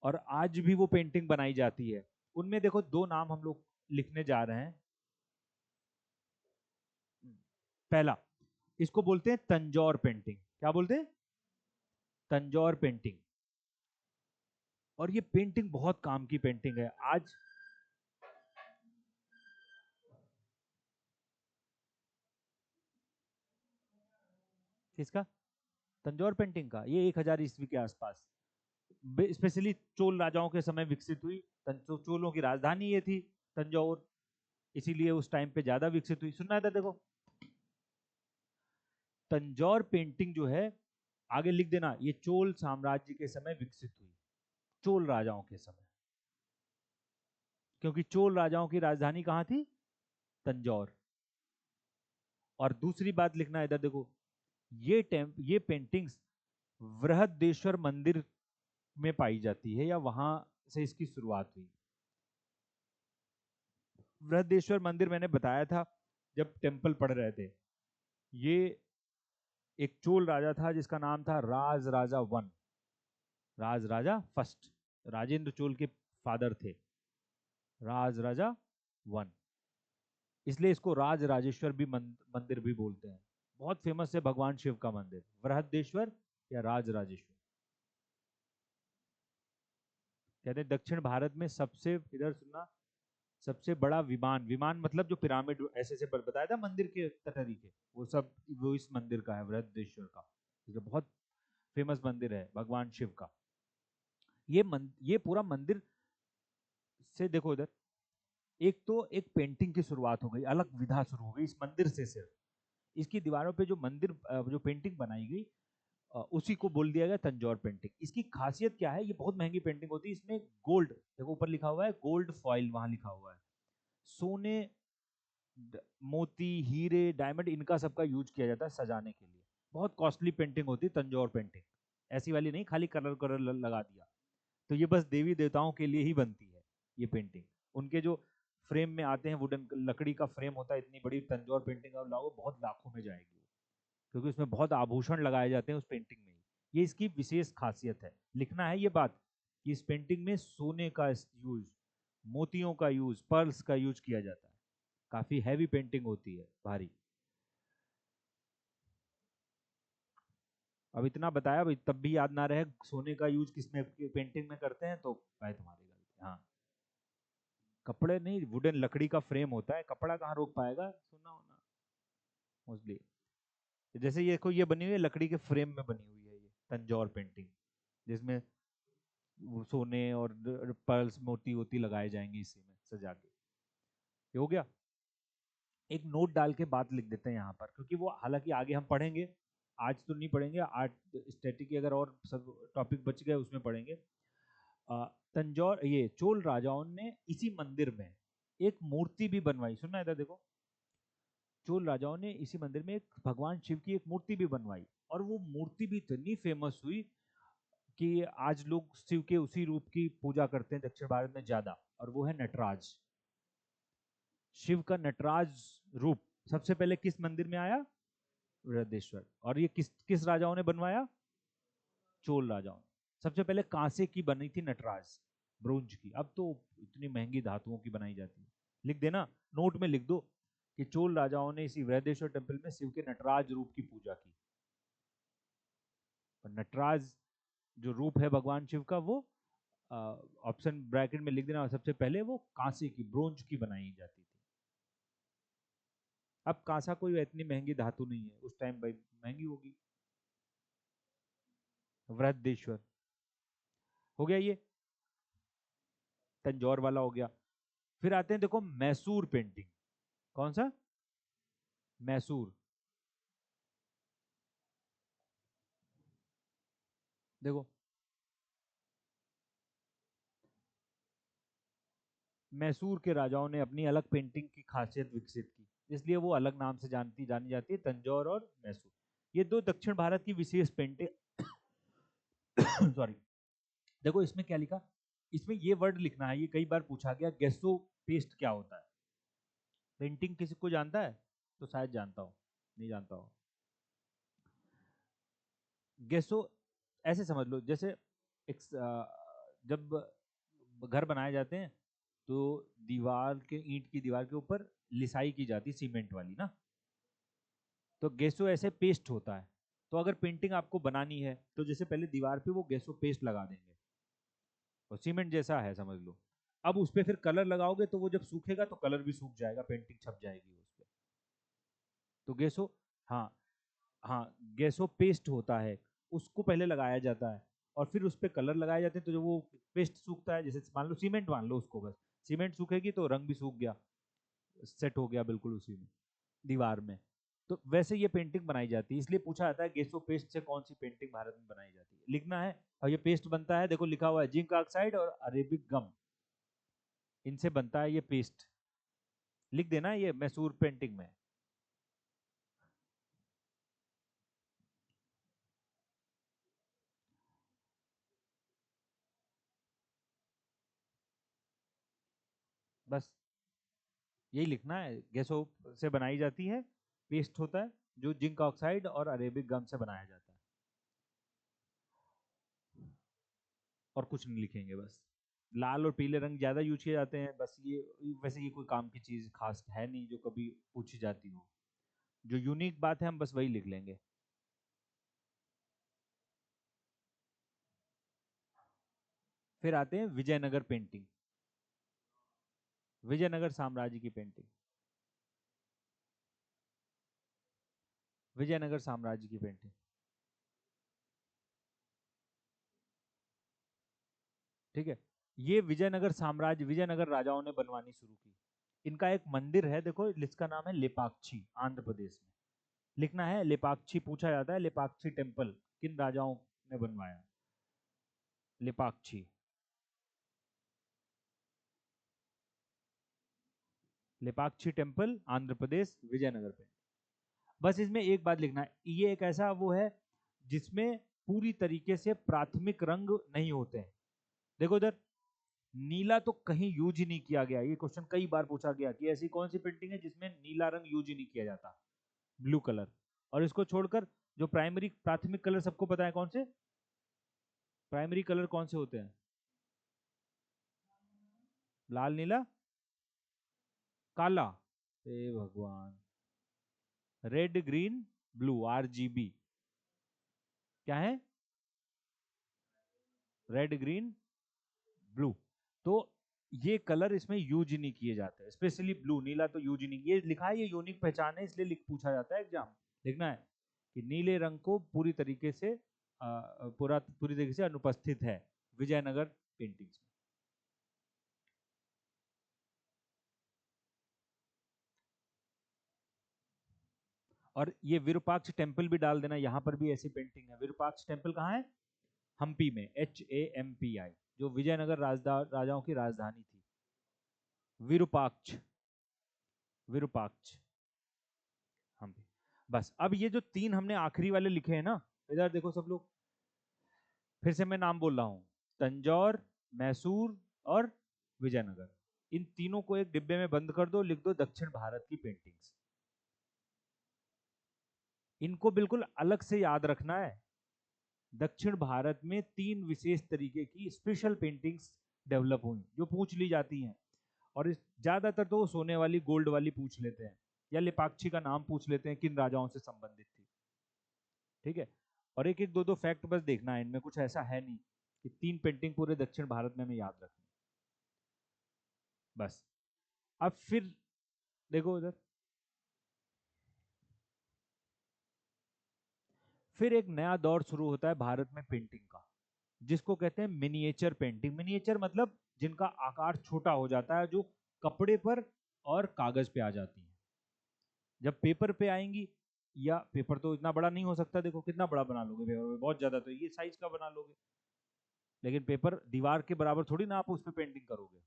और आज भी वो पेंटिंग बनाई जाती है। उनमें देखो दो नाम हम लोग लिखने जा रहे हैं। पहला, इसको बोलते हैं तंजौर पेंटिंग। क्या बोलते हैं? तंजौर पेंटिंग। और ये पेंटिंग बहुत काम की पेंटिंग है आज। किसका? तंजौर पेंटिंग का, ये 1000 ईस्वी के आसपास, स्पेशली चोल राजाओं के समय विकसित हुई। चोलों की राजधानी ये थी तंजौर, इसीलिए उस टाइम पे ज्यादा विकसित हुई। सुनना था देखो, तंजौर पेंटिंग जो है, आगे लिख देना, ये चोल साम्राज्य के समय विकसित हुई, चोल राजाओं के समय, क्योंकि चोल राजाओं की राजधानी कहां थी? तंजौर। और दूसरी बात लिखना इधर देखो, ये पेंटिंग्स बृहदेश्वर मंदिर में पाई जाती है, या वहां से इसकी शुरुआत हुई। बृहदेश्वर मंदिर मैंने बताया था जब टेम्पल पढ़ रहे थे, ये एक चोल राजा था जिसका नाम था राज राजा वन, राज राजा फर्स्ट, राजेंद्र चोल के फादर थे राज राजा वन, इसलिए इसको राज राजेश्वर भी मंदिर भी बोलते हैं। बहुत फेमस है भगवान शिव का मंदिर, बृहदेश्वर या राज राजेश्वर। कहते हैं दक्षिण भारत में सबसे, इधर सुनना, सबसे बड़ा विमान, विमान मतलब जो पिरामिड ऐसे ऐसे बताया था मंदिर के तरीके, वो सब वो इस मंदिर का है, बृहदेश्वर का। ये बहुत फेमस मंदिर है भगवान शिव का। ये पूरा मंदिर से देखो इधर, एक तो एक पेंटिंग की शुरुआत हो गई, अलग विधा शुरू हो गई इस मंदिर से। सिर्फ इसकी दीवारों पे जो मंदिर जो पेंटिंग बनाई गई, उसी को बोल दिया गया तंजौर पेंटिंग। इसकी खासियत क्या है? ये बहुत महंगी पेंटिंग होती है, इसमें गोल्ड, देखो ऊपर लिखा हुआ है गोल्ड फॉइल, वहां लिखा हुआ है सोने, मोती, हीरे, डायमंड, इनका सबका यूज किया जाता है सजाने के लिए। बहुत कॉस्टली पेंटिंग होती है तंजौर पेंटिंग, ऐसी वाली नहीं खाली कलर कलर लगा दिया। तो ये बस देवी देवताओं के लिए ही बनती है ये पेंटिंग। उनके जो फ्रेम में आते हैं, वुडन लकड़ी का फ्रेम होता है, इतनी बड़ी तंजौर पेंटिंग आप लाओ बहुत लाखों में जाएगी, क्योंकि उसमें बहुत आभूषण लगाए जाते हैं उस पेंटिंग में। ये इसकी विशेष खासियत है। लिखना है ये बात कि इस पेंटिंग में सोने का यूज, मोतियों का यूज, पर्ल्स का यूज किया जाता है। काफी हैवी पेंटिंग होती है, भारी। अब इतना बताया, भाई तब भी याद ना रहे सोने का यूज किसमें पेंटिंग में करते हैं, तो भाई तुम्हारी गलती। हाँ, कपड़े नहीं, वुडन लकड़ी का फ्रेम होता है, कपड़ा कहाँ रोक पाएगा सोना होना मोस्टली। जैसे ये कोई ये बनी हुई है लकड़ी के फ्रेम में बनी हुई है ये तंजौर पेंटिंग, जिसमें वो सोने और पर्ल्स मोती वोती लगाए जाएंगे इसी में सजा के। ये हो गया। एक नोट डाल के बात लिख देते हैं यहाँ पर, क्योंकि वो हालांकि आगे हम पढ़ेंगे, आज तो नहीं पढ़ेंगे, आज स्टैटिक के अगर और सब टॉपिक बच गए उसमें पढ़ेंगे। तंजौर, ये चोल राजाओं ने इसी मंदिर में एक मूर्ति भी बनवाई। सुनना इधर देखो, चोल राजाओं ने इसी मंदिर में एक भगवान शिव की एक मूर्ति भी बनवाई, और वो मूर्ति भी इतनी फेमस हुई कि आज लोग शिव के उसी रूप की पूजा करते हैं दक्षिण भारत में ज्यादा, और वो है नटराज। शिव का नटराज रूप सबसे पहले किस मंदिर में आया? बृहदेश्वर। और ये किस किस राजाओं ने बनवाया? चोल राजाओं ने। सबसे पहले कांसे की बनी थी नटराज, ब्रोंज की, अब तो इतनी महंगी धातुओं की बनाई जाती है। लिख देना, नोट में लिख दो कि चोल राजाओं ने इसी बृहदेश्वर टेम्पल में शिव के नटराज रूप की पूजा की। और नटराज जो रूप है भगवान शिव का, वो ऑप्शन ब्रैकेट में लिख देना, सबसे पहले वो कांसे की, ब्रोंज की बनाई जाती थी। अब कांसा कोई इतनी महंगी धातु नहीं है, उस टाइम भाई महंगी होगी। बृहदेश्वर हो गया, ये तंजौर वाला हो गया। फिर आते हैं देखो मैसूर पेंटिंग। कौन सा? मैसूर। देखो मैसूर के राजाओं ने अपनी अलग पेंटिंग की खासियत विकसित की, इसलिए वो अलग नाम से जानी जाती है, तंजौर और मैसूर। ये दो दक्षिण भारत की विशेष पेंटिंग सॉरी। देखो इसमें क्या लिखा, इसमें ये वर्ड लिखना है, ये कई बार पूछा गया, गेसो पेस्ट क्या होता है? पेंटिंग किसी को जानता है? तो शायद जानता हो, नहीं जानता हो। गेसो ऐसे समझ लो, जैसे एक जब घर बनाए जाते हैं तो दीवार के, ईंट की दीवार के ऊपर लिसाई की जाती है सीमेंट वाली ना, तो गेसो ऐसे पेस्ट होता है। तो अगर पेंटिंग आपको बनानी है तो जैसे पहले दीवार पे वो गेसो पेस्ट लगा देंगे, और सीमेंट जैसा है समझ लो। अब उस पर फिर कलर लगाओगे तो वो जब सूखेगा तो कलर भी सूख जाएगा, पेंटिंग छप जाएगी उस पर। तो गेसो, हाँ हाँ, गेसो पेस्ट होता है, उसको पहले लगाया जाता है, और फिर उस पर कलर लगाए जाते हैं, तो जो वो पेस्ट सूखता है, जैसे मान लो सीमेंट मान लो उसको, बस सीमेंट सूखेगी तो रंग भी सूख गया, सेट हो गया बिल्कुल उसी में दीवार में। तो वैसे ये पेंटिंग बनाई जाती है। इसलिए पूछा जाता है गेसो पेस्ट से कौन सी पेंटिंग भारत में बनाई जाती है, लिखना है। और ये पेस्ट बनता है, देखो लिखा हुआ है जिंक ऑक्साइड और अरेबिक गम, इनसे बनता है ये पेस्ट। लिख देना ये मैसूर पेंटिंग में। बस यही लिखना है, गैसो से बनाई जाती है, पेस्ट होता है जो जिंक ऑक्साइड और अरेबिक गम से बनाया जाता है। और कुछ नहीं लिखेंगे, बस लाल और पीले रंग ज्यादा यूज किए जाते हैं, बस ये वैसे ये कोई काम की चीज खास है नहीं जो कभी पूछी जाती हो। जो यूनिक बात है हम बस वही लिख लेंगे। फिर आते हैं विजयनगर पेंटिंग, विजयनगर साम्राज्य की पेंटिंग, विजयनगर साम्राज्य की पेंटिंग। ठीक है, ये विजयनगर साम्राज्य, विजयनगर राजाओं ने बनवानी शुरू की। इनका एक मंदिर है, देखो इसका नाम है लेपाक्षी, आंध्र प्रदेश में। लिखना है लेपाक्षी, पूछा जाता है लेपाक्षी टेम्पल किन राजाओं ने बनवाया। लेपाक्षी, लेपाक्षी टेम्पल आंध्र प्रदेश, विजयनगर पे। बस इसमें एक बात लिखना है, ये एक ऐसा वो है जिसमें पूरी तरीके से प्राथमिक रंग नहीं होते हैं। देखो इधर नीला तो कहीं यूज ही नहीं किया गया, ये क्वेश्चन कई बार पूछा गया कि ऐसी कौन सी पेंटिंग है जिसमें नीला रंग यूज ही नहीं किया जाता, ब्लू कलर। और इसको छोड़कर जो प्राइमरी प्राथमिक कलर सबको पता है कौन से, प्राइमरी कलर कौन से होते हैं, लाल नीला काला, हे भगवान, रेड ग्रीन ब्लू, आरजीबी क्या है, रेड ग्रीन ब्लू। तो ये कलर इसमें यूज ही नहीं किए जाते, स्पेशली ब्लू, नीला तो यूज ही नहीं, ये लिखा है, ये यूनिक पहचान है इसलिए लिख पूछा जाता है एग्जाम। लिखना है कि नीले रंग को पूरी तरीके से पूरी तरीके से अनुपस्थित है विजयनगर पेंटिंग्स में। और ये विरूपाक्ष टेम्पल भी डाल देना, यहां पर भी ऐसी पेंटिंग है। विरूपाक्ष टेम्पल कहाँ है, हम्पी में, HAMPI, जो विजयनगर राजाओं की राजधानी थी। विरूपाक्ष, विरूपाक्ष हम्पी। बस अब ये जो तीन हमने आखिरी वाले लिखे हैं ना, इधर देखो सब लोग, फिर से मैं नाम बोल रहा हूं, तंजौर, मैसूर और विजयनगर। इन तीनों को एक डिब्बे में बंद कर दो, लिख दो दक्षिण भारत की पेंटिंग्स। इनको बिल्कुल अलग से याद रखना है। दक्षिण भारत में तीन विशेष तरीके की स्पेशल पेंटिंग्स डेवलप हुई जो पूछ ली जाती हैं। और इस ज्यादातर तो वो सोने वाली, गोल्ड वाली पूछ लेते हैं, या लेपाक्षी का नाम पूछ लेते हैं किन राजाओं से संबंधित थी। ठीक है, और एक एक दो दो फैक्ट बस देखना है, इनमें कुछ ऐसा है नहीं कि तीन पेंटिंग पूरे दक्षिण भारत में हमें याद रखनी। बस अब फिर देखो उधर, फिर एक नया दौर शुरू होता है भारत में पेंटिंग का, जिसको कहते हैं मिनिएचर पेंटिंग। मिनिएचर मतलब जिनका आकार छोटा हो जाता है, जो कपड़े पर और कागज पे आ जाती हैं। जब पेपर पे आएंगी, या पेपर तो इतना बड़ा नहीं हो सकता, देखो कितना बड़ा बना लोगे पेपर में, बहुत ज्यादा तो ये साइज का बना लोगे, लेकिन पेपर दीवार के बराबर थोड़ी ना आप उस पर पेंटिंग करोगे।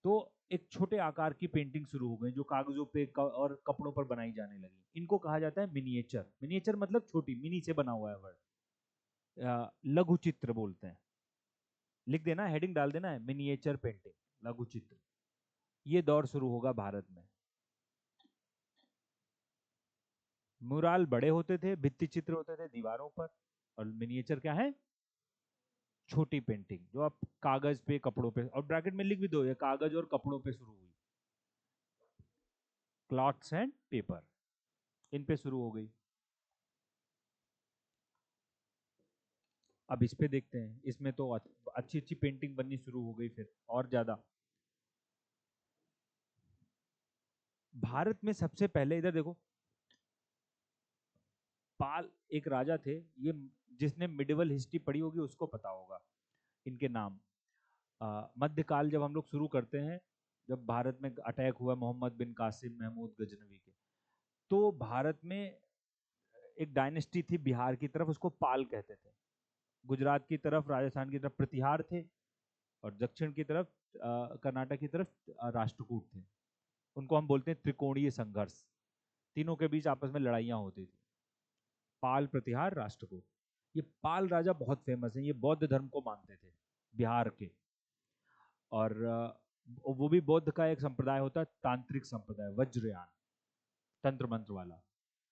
तो एक छोटे आकार की पेंटिंग शुरू हो गई जो कागजों पे और कपड़ों पर बनाई जाने लगी, इनको कहा जाता है मिनिएचर। मिनिएचर मतलब छोटी, मिनी से बना हुआ है वर्ड, लघु चित्र बोलते हैं। लिख देना, हेडिंग डाल देना है मिनिएचर पेंटिंग, लघु चित्र। ये दौर शुरू होगा भारत में। मुराल बड़े होते थे, भित्ति चित्र होते थे दीवारों पर, और मिनिएचर क्या है, छोटी पेंटिंग जो आप कागज पे, कपड़ों पे, और ब्रैकेट में लिख भी दो ये कागज और कपड़ों पे शुरू हुई, क्लॉथ्स एंड पेपर, इन पे शुरू हो गई। अब इस पे देखते हैं, इसमें तो अच्छी अच्छी पेंटिंग बननी शुरू हो गई फिर और ज्यादा। भारत में सबसे पहले इधर देखो, पाल एक राजा थे, ये जिसने मिडिवल हिस्ट्री पढ़ी होगी उसको पता होगा इनके नाम। मध्यकाल जब हम लोग शुरू करते हैं, जब भारत में अटैक हुआ मोहम्मद बिन कासिम महमूद गजनवी के, तो भारत में एक डायनेस्टी थी बिहार की तरफ, उसको पाल कहते थे। गुजरात की तरफ, राजस्थान की तरफ प्रतिहार थे, और दक्षिण की तरफ कर्नाटक की तरफ राष्ट्रकूट थे। उनको हम बोलते हैं त्रिकोणीय संघर्ष। तीनों के बीच आपस में लड़ाइयाँ होती थी, पाल, प्रतिहार, राष्ट्रकूट। ये पाल राजा बहुत फेमस है, ये बौद्ध धर्म को मानते थे बिहार के। और वो भी बौद्ध का एक संप्रदाय होता है, तांत्रिक संप्रदाय, वज्रयान, तंत्र मंत्र वाला।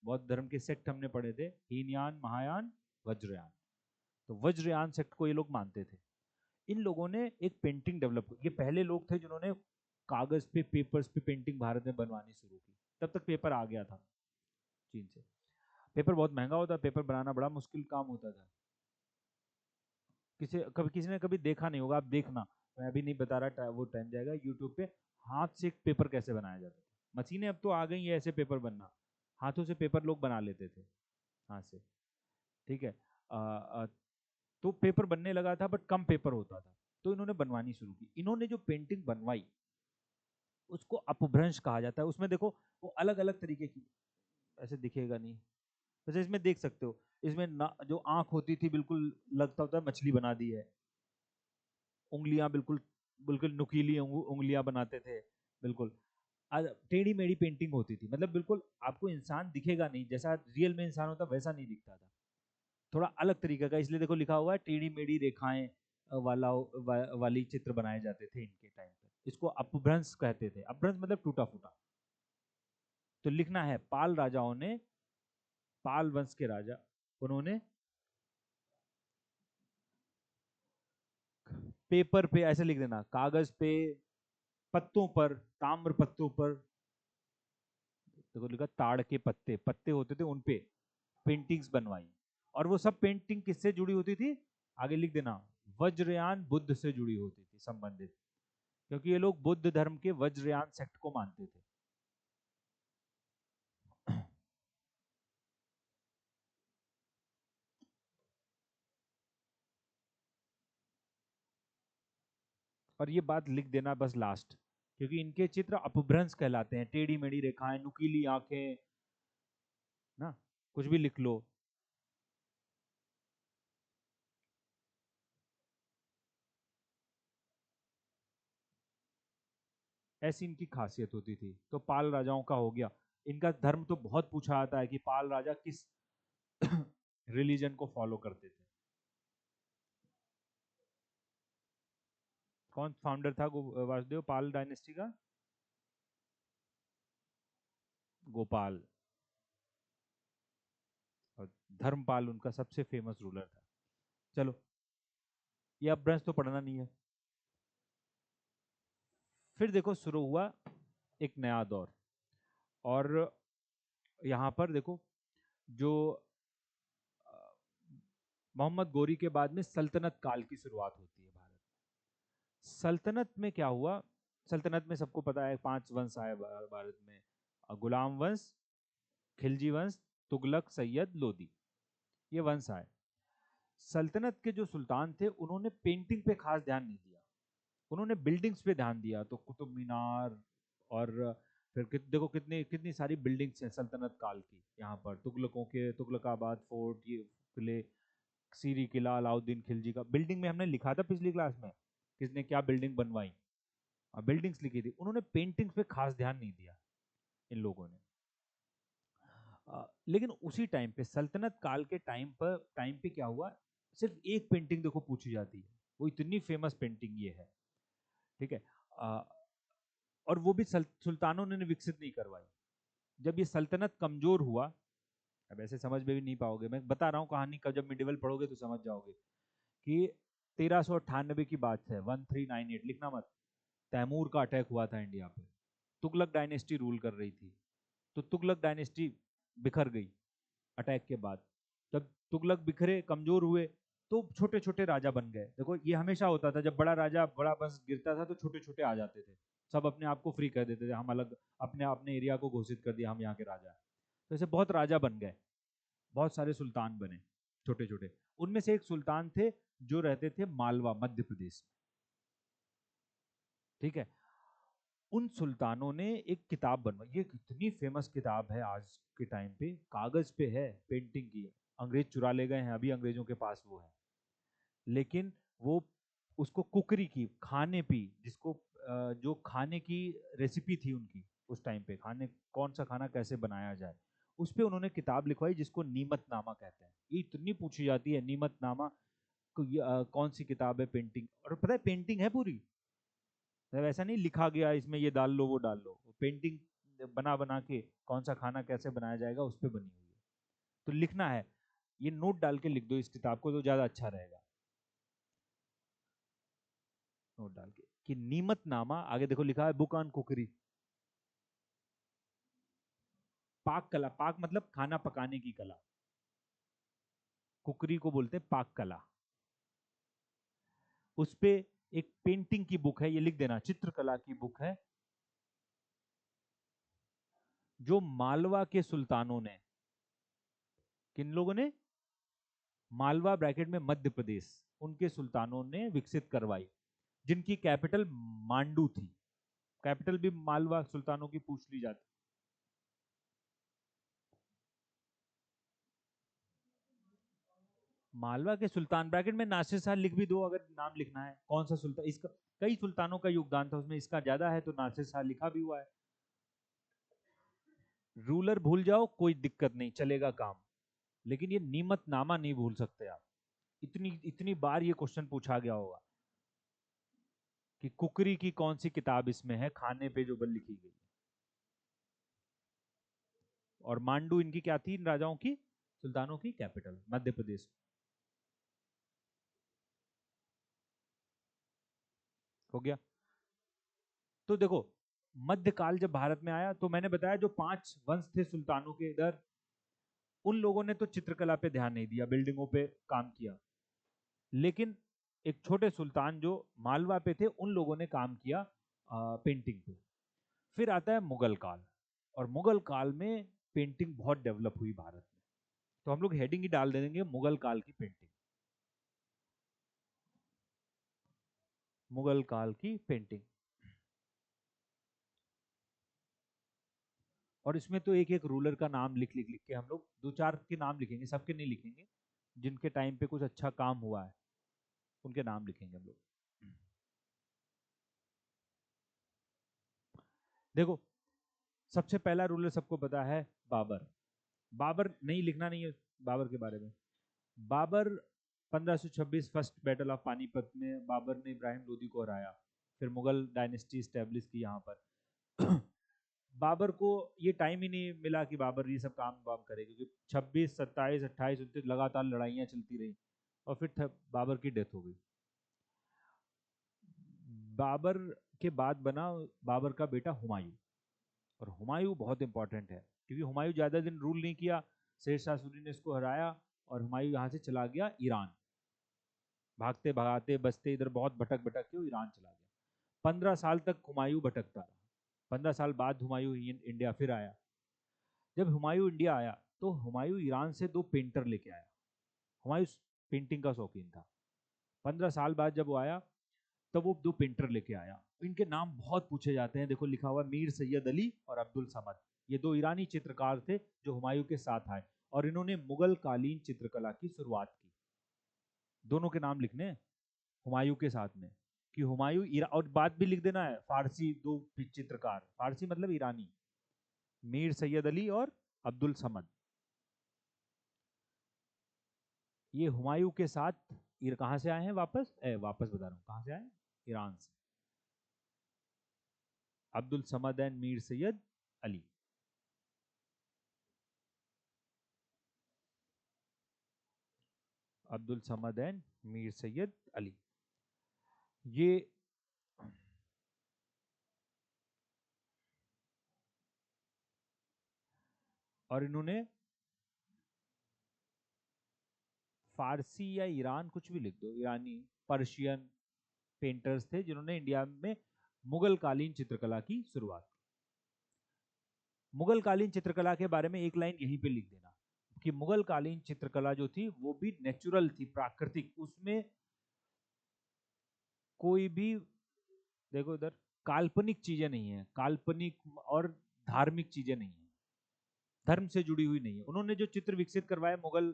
बौद्ध धर्म के सेक्ट हमने पढ़े थे, हीनयान, महायान, वज्रयान। तो वज्रयान सेक्ट को ये लोग मानते थे। इन लोगों ने एक पेंटिंग डेवलप की। ये पहले लोग थे जिन्होंने कागज पे, पेपर्स पे पेंटिंग भारत में बनवानी शुरू की। तब तक पेपर आ गया था चीन से। पेपर बहुत महंगा होता, पेपर बनाना बड़ा मुश्किल काम होता था। किसी ने कभी देखा नहीं होगा, आप देखना, मैं अभी नहीं बता रहा, वो टाइम जाएगा यूट्यूब पे, हाथ से एक पेपर कैसे बनाया जाता था। मशीनें अब तो आ गई है ऐसे पेपर बनना, हाथों से पेपर लोग बना लेते थे हाथ से, ठीक है। तो पेपर बनने लगा था, बट कम पेपर होता था, तो इन्होंने बनवानी शुरू की। इन्होंने जो पेंटिंग बनवाई उसको अपभ्रंश कहा जाता है। उसमें देखो वो अलग अलग तरीके की, ऐसे दिखेगा नहीं, वैसे इसमें देख सकते हो, इसमें जो आंख होती थी बिल्कुल लगता होता है मछली बना दी है, उंगलियां बिल्कुल बिल्कुल नुकीली उंगलियां बनाते थे, बिल्कुल टेढ़ी मेढ़ी पेंटिंग होती थी। मतलब बिल्कुल आपको इंसान दिखेगा नहीं, जैसा रियल में इंसान होता वैसा नहीं दिखता था, थोड़ा अलग तरीके का। इसलिए देखो लिखा हुआ है टेढ़ी मेढ़ी रेखाएं वाली चित्र बनाए जाते थे इनके टाइम पर। इसको अपभ्रंश कहते थे। अपभ्रंश मतलब टूटा फूटा। तो लिखना है, पाल राजाओं ने, पाल वंश के राजा, उन्होंने पेपर पे ऐसे लिख देना, कागज पे, पत्तों पर, ताम्र पत्तों पर, देखो लिखा ताड़ के पत्ते, पत्ते होते थे उन पे पेंटिंग्स बनवाई। और वो सब पेंटिंग किससे जुड़ी होती थी, आगे लिख देना, वज्रयान बुद्ध से जुड़ी होती थी, संबंधित, क्योंकि ये लोग बुद्ध धर्म के वज्रयान सेक्ट को मानते थे। और ये बात लिख देना बस लास्ट, क्योंकि इनके चित्र अपभ्रंश कहलाते हैं, टेढ़ी मेढ़ी रेखाएं, नुकीली आंखें ना, कुछ भी लिख लो। ऐसी इनकी खासियत होती थी। तो पाल राजाओं का हो गया। इनका धर्म तो बहुत पूछा आता है कि पाल राजा किस रिलीजन को फॉलो करते थे। कौन फाउंडर था वासुदेव पाल डायनेस्टी का? गोपाल। और धर्मपाल उनका सबसे फेमस रूलर था। चलो, ये अपभ्रंश तो पढ़ना नहीं है। फिर देखो शुरू हुआ एक नया दौर, और यहाँ पर देखो जो मोहम्मद गोरी के बाद में सल्तनत काल की शुरुआत होती है भारत में। सल्तनत में क्या हुआ, सल्तनत में सबको पता है 5 वंश आए भारत में, गुलाम वंश, खिलजी वंश, तुगलक, सैयद, लोदी, ये वंश आए। सल्तनत के जो सुल्तान थे उन्होंने पेंटिंग पे खास ध्यान नहीं दिया, उन्होंने बिल्डिंग्स पे ध्यान दिया। तो कुतुब मीनार, और फिर देखो कितनी कितनी सारी बिल्डिंग्स हैं सल्तनत काल की यहाँ पर, तुगलकों के, तुगलकाबाद फोर्ट, ये किले, सीरी किला, अलाउद्दीन खिलजी का। बिल्डिंग में हमने लिखा था पिछली क्लास में किसने क्या बिल्डिंग बनवाई, बिल्डिंग्स लिखी थी। उन्होंने पेंटिंग्स पे खास ध्यान नहीं दिया इन लोगों ने। लेकिन उसी टाइम पे, सल्तनत काल के टाइम पे क्या हुआ, सिर्फ एक पेंटिंग देखो पूछी जाती है, वो इतनी फेमस पेंटिंग ये है, ठीक है। और वो भी सुल्तानों ने विकसित नहीं करवाई। जब ये सल्तनत कमजोर हुआ, अब ऐसे समझ में भी नहीं पाओगे, मैं बता रहा हूँ कहानी का, जब मिडिवल पढ़ोगे तो समझ जाओगे कि 1398 की बात है, 1398 लिखना मत। तैमूर का अटैक हुआ था इंडिया पे, तुगलक डायनेस्टी रूल कर रही थी। तो तुगलक डायनेस्टी बिखर गई अटैक के बाद। जब तुगलक बिखरे, कमजोर हुए, तो छोटे छोटे राजा बन गए। देखो ये हमेशा होता था, जब बड़ा राजा, बड़ा वंश गिरता था तो छोटे छोटे आ जाते थे, सब अपने आप को फ्री कर देते थे, हम अलग अपने अपने एरिया को घोषित कर दिया हम यहाँ के राजा। तो ऐसे बहुत राजा बन गए, बहुत सारे सुल्तान बने, छोटे छोटे। उनमें से एक सुल्तान थे जो रहते थे मालवा, मध्य प्रदेश में। ठीक है, उन सुल्तानों ने एक किताब बनवाई, ये कितनी फेमस किताब है आज के टाइम पे, कागज पे है, पेंटिंग की है, अंग्रेज चुरा ले गए हैं, अभी अंग्रेजों के पास वो है, लेकिन वो उसको कुकरी की, खाने पी, जिसको जो खाने की रेसिपी थी उनकी उस टाइम पे, खाने कौन सा खाना कैसे बनाया जाए, उस पे उन्होंने किताब लिखवाई जिसको नीमतनामा कहते हैं। ये इतनी पूछी जाती है नीमतनामा, कौन सी किताब है पेंटिंग, और पता है पेंटिंग है पूरी, मतलब ऐसा नहीं लिखा गया इसमें ये डाल लो वो डाल लो, पेंटिंग बना बना के कौन सा खाना कैसे बनाया जाएगा उस पर बनी हुई है। तो लिखना है, ये नोट डाल के लिख दो इस किताब को तो ज्यादा अच्छा रहेगा, नोट डाल के कि नीमतनामा, आगे देखो लिखा है बुक ऑन कुकरी, पाक कला, पाक मतलब खाना पकाने की कला, कुकरी को बोलते हैं पाक कला। उस पे एक पेंटिंग की बुक है, ये लिख देना, चित्रकला की बुक है, जो मालवा के सुल्तानों ने, किन लोगों ने, मालवा ब्रैकेट में मध्य प्रदेश, उनके सुल्तानों ने विकसित करवाई, जिनकी कैपिटल मांडू थी। कैपिटल भी मालवा सुल्तानों की पूछ ली जाती। मालवा के सुल्तान, ब्रैकेट में नासिर शाह लिख भी दो अगर नाम लिखना है, कौन सा सुल्तान, इसका कई सुल्तानों का योगदान था उसमें, इसका ज्यादा है तो नासिर शाह लिखा भी हुआ है। रूलर भूल जाओ कोई दिक्कत नहीं, चलेगा काम, लेकिन ये नीमतनामा नहीं भूल सकते आप, इतनी इतनी बार ये क्वेश्चन पूछा गया होगा कि कुकरी की कौन सी किताब इसमें है, खाने पे जो बल लिखी गई है। और मांडू इनकी क्या थी, इन राजाओं की, सुल्तानों की कैपिटल, मध्य प्रदेश। हो गया। तो देखो, मध्यकाल जब भारत में आया तो मैंने बताया जो 5 वंश थे सुल्तानों के इधर, उन लोगों ने तो चित्रकला पे ध्यान नहीं दिया, बिल्डिंगों पे काम किया, लेकिन एक छोटे सुल्तान जो मालवा पे थे उन लोगों ने काम किया पेंटिंग पे। फिर आता है मुगल काल, और मुगल काल में पेंटिंग बहुत डेवलप हुई भारत में, तो हम लोग हेडिंग ही डाल देंगे मुगल काल की पेंटिंग, मुगल काल की पेंटिंग। और इसमें तो एक एक रूलर का नाम लिख लिख लिख के हम लोग 2-4 के नाम लिखेंगे, सबके नहीं लिखेंगे, जिनके टाइम पे कुछ अच्छा काम हुआ है उनके नाम लिखेंगे हम लोग। देखो, सबसे पहला रूलर सबको पता है, बाबर। बाबर नहीं लिखना नहीं है बाबर के बारे में। Babar 1526 first battle of Panipat में बाबर ने इब्राहिम लोदी को हराया, फिर मुगल डायनेस्टी स्टैब्लिश की यहाँ पर। बाबर को ये टाइम ही नहीं मिला कि बाबर ये सब काम वाम करे, क्योंकि 26, 27, 28, 29 लगातार लड़ाइयाँ चलती रही, और फिर बाबर की डेथ हो गई। बाबर के बाद बना बाबर का बेटा हुमायूं, और हुमायूं बहुत इंपॉर्टेंट है क्योंकि हुमायूं ज़्यादा दिन रूल नहीं किया, शेरशाह सूरी ने इसको हराया, और हुमायूं यहाँ से चला गया ईरान, भागते भागते बसते इधर बहुत भटक भटक के ईरान चला गया। 15 साल तक हुमायूं भटकता रहा। 15 साल बाद हुमायूं इंडिया फिर आया। जब हुमायूं इंडिया आया तो हुमायूं ईरान से 2 पेंटर लेके आया। हुमायूं पेंटिंग का शौकीन था। 15 साल बाद जब वो आया तब वो 2 पेंटर लेके आया। इनके नाम बहुत पूछे जाते हैं, देखो लिखा हुआ मीर सैयद अली और अब्दुल समद। ये 2 ईरानी चित्रकार थे जो हुमायूं के साथ आए, और इन्होंने मुगल कालीन चित्रकला की शुरुआत की। दोनों के नाम लिखने हुमायूं के साथ में, कि हुमायूं और बात भी लिख देना है, फारसी 2 चित्रकार, फारसी मतलब ईरानी, मीर सैयद अली और अब्दुल समद। ये हुमायूं के साथ कहां से आए हैं, वापस बता रहा हूं कहां से आए, ईरान से। अब्दुल समद एंड मीर सैयद अली। अब्दुल समद एंड मीर सैयद अली, ये और इन्होंने फारसी या ईरान कुछ भी लिख दो, ईरानी, पर्शियन पेंटर्स थे जिन्होंने इंडिया में मुगल कालीन चित्रकला की शुरुआत की। मुगल कालीन चित्रकला के बारे में एक लाइन यहीं पे लिख देना, कि मुगल कालीन चित्रकला जो थी वो भी नेचुरल थी, प्राकृतिक, उसमें कोई भी, देखो इधर, काल्पनिक चीजें नहीं है, काल्पनिक और धार्मिक चीजें नहीं है, धर्म से जुड़ी हुई नहीं है। उन्होंने जो चित्र विकसित करवाए मुगल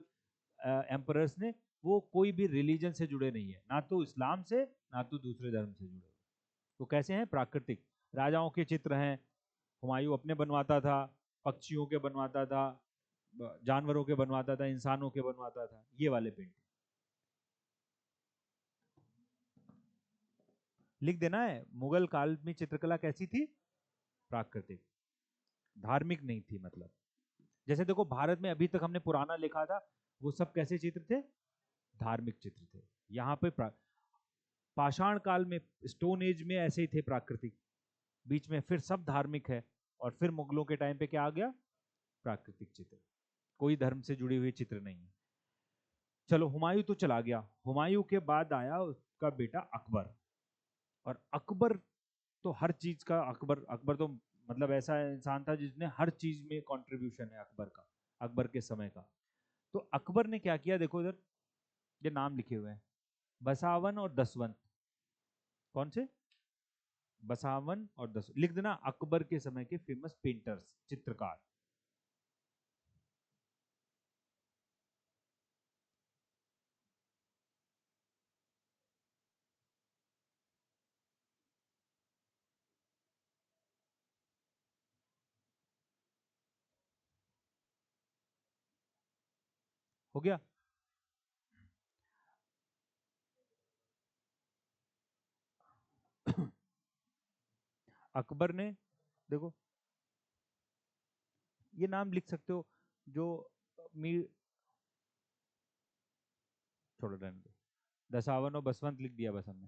एम्परर्स ने, वो कोई भी रिलीजन से जुड़े नहीं है, ना तो इस्लाम से ना तो दूसरे धर्म से जुड़े। वो कैसे हैं? प्राकृतिक। राजाओं के चित्र हैं, हुमायूं अपने बनवाता था, पक्षियों के बनवाता था, जानवरों के बनवाता था, इंसानों के बनवाता था, ये वाले पेंटिंग लिख देना है। मुगल काल में चित्रकला कैसी थी? प्राकृतिक, धार्मिक नहीं थी। मतलब जैसे देखो भारत में अभी तक हमने पुराना लिखा था, वो सब कैसे चित्र थे? धार्मिक चित्र थे। यहाँ पे पाषाण काल में, स्टोन एज में ऐसे ही थे प्राकृतिक, बीच में फिर सब धार्मिक है, और फिर मुगलों के टाइम पे क्या आ गया? प्राकृतिक चित्र, कोई धर्म से जुड़ी हुई चित्र नहीं है। चलो हुमायूं तो चला गया, हुमायूं के बाद आया उसका बेटा अकबर। और अकबर तो हर चीज का, अकबर अकबर तो मतलब ऐसा इंसान था जिसने हर चीज में कंट्रीब्यूशन है अकबर का, अकबर के समय का। तो अकबर ने क्या किया, देखो इधर ये नाम लिखे हुए हैं, बसावन और दसवंत। कौन से? बसावन और दसवंत लिख देना, अकबर के समय के फेमस पेंटर्स, चित्रकार। हो गया? अकबर ने, देखो ये नाम लिख सकते हो, जो मीर, छोड़ो रहने दो, दसावन और बसवंत लिख दिया बस हमने।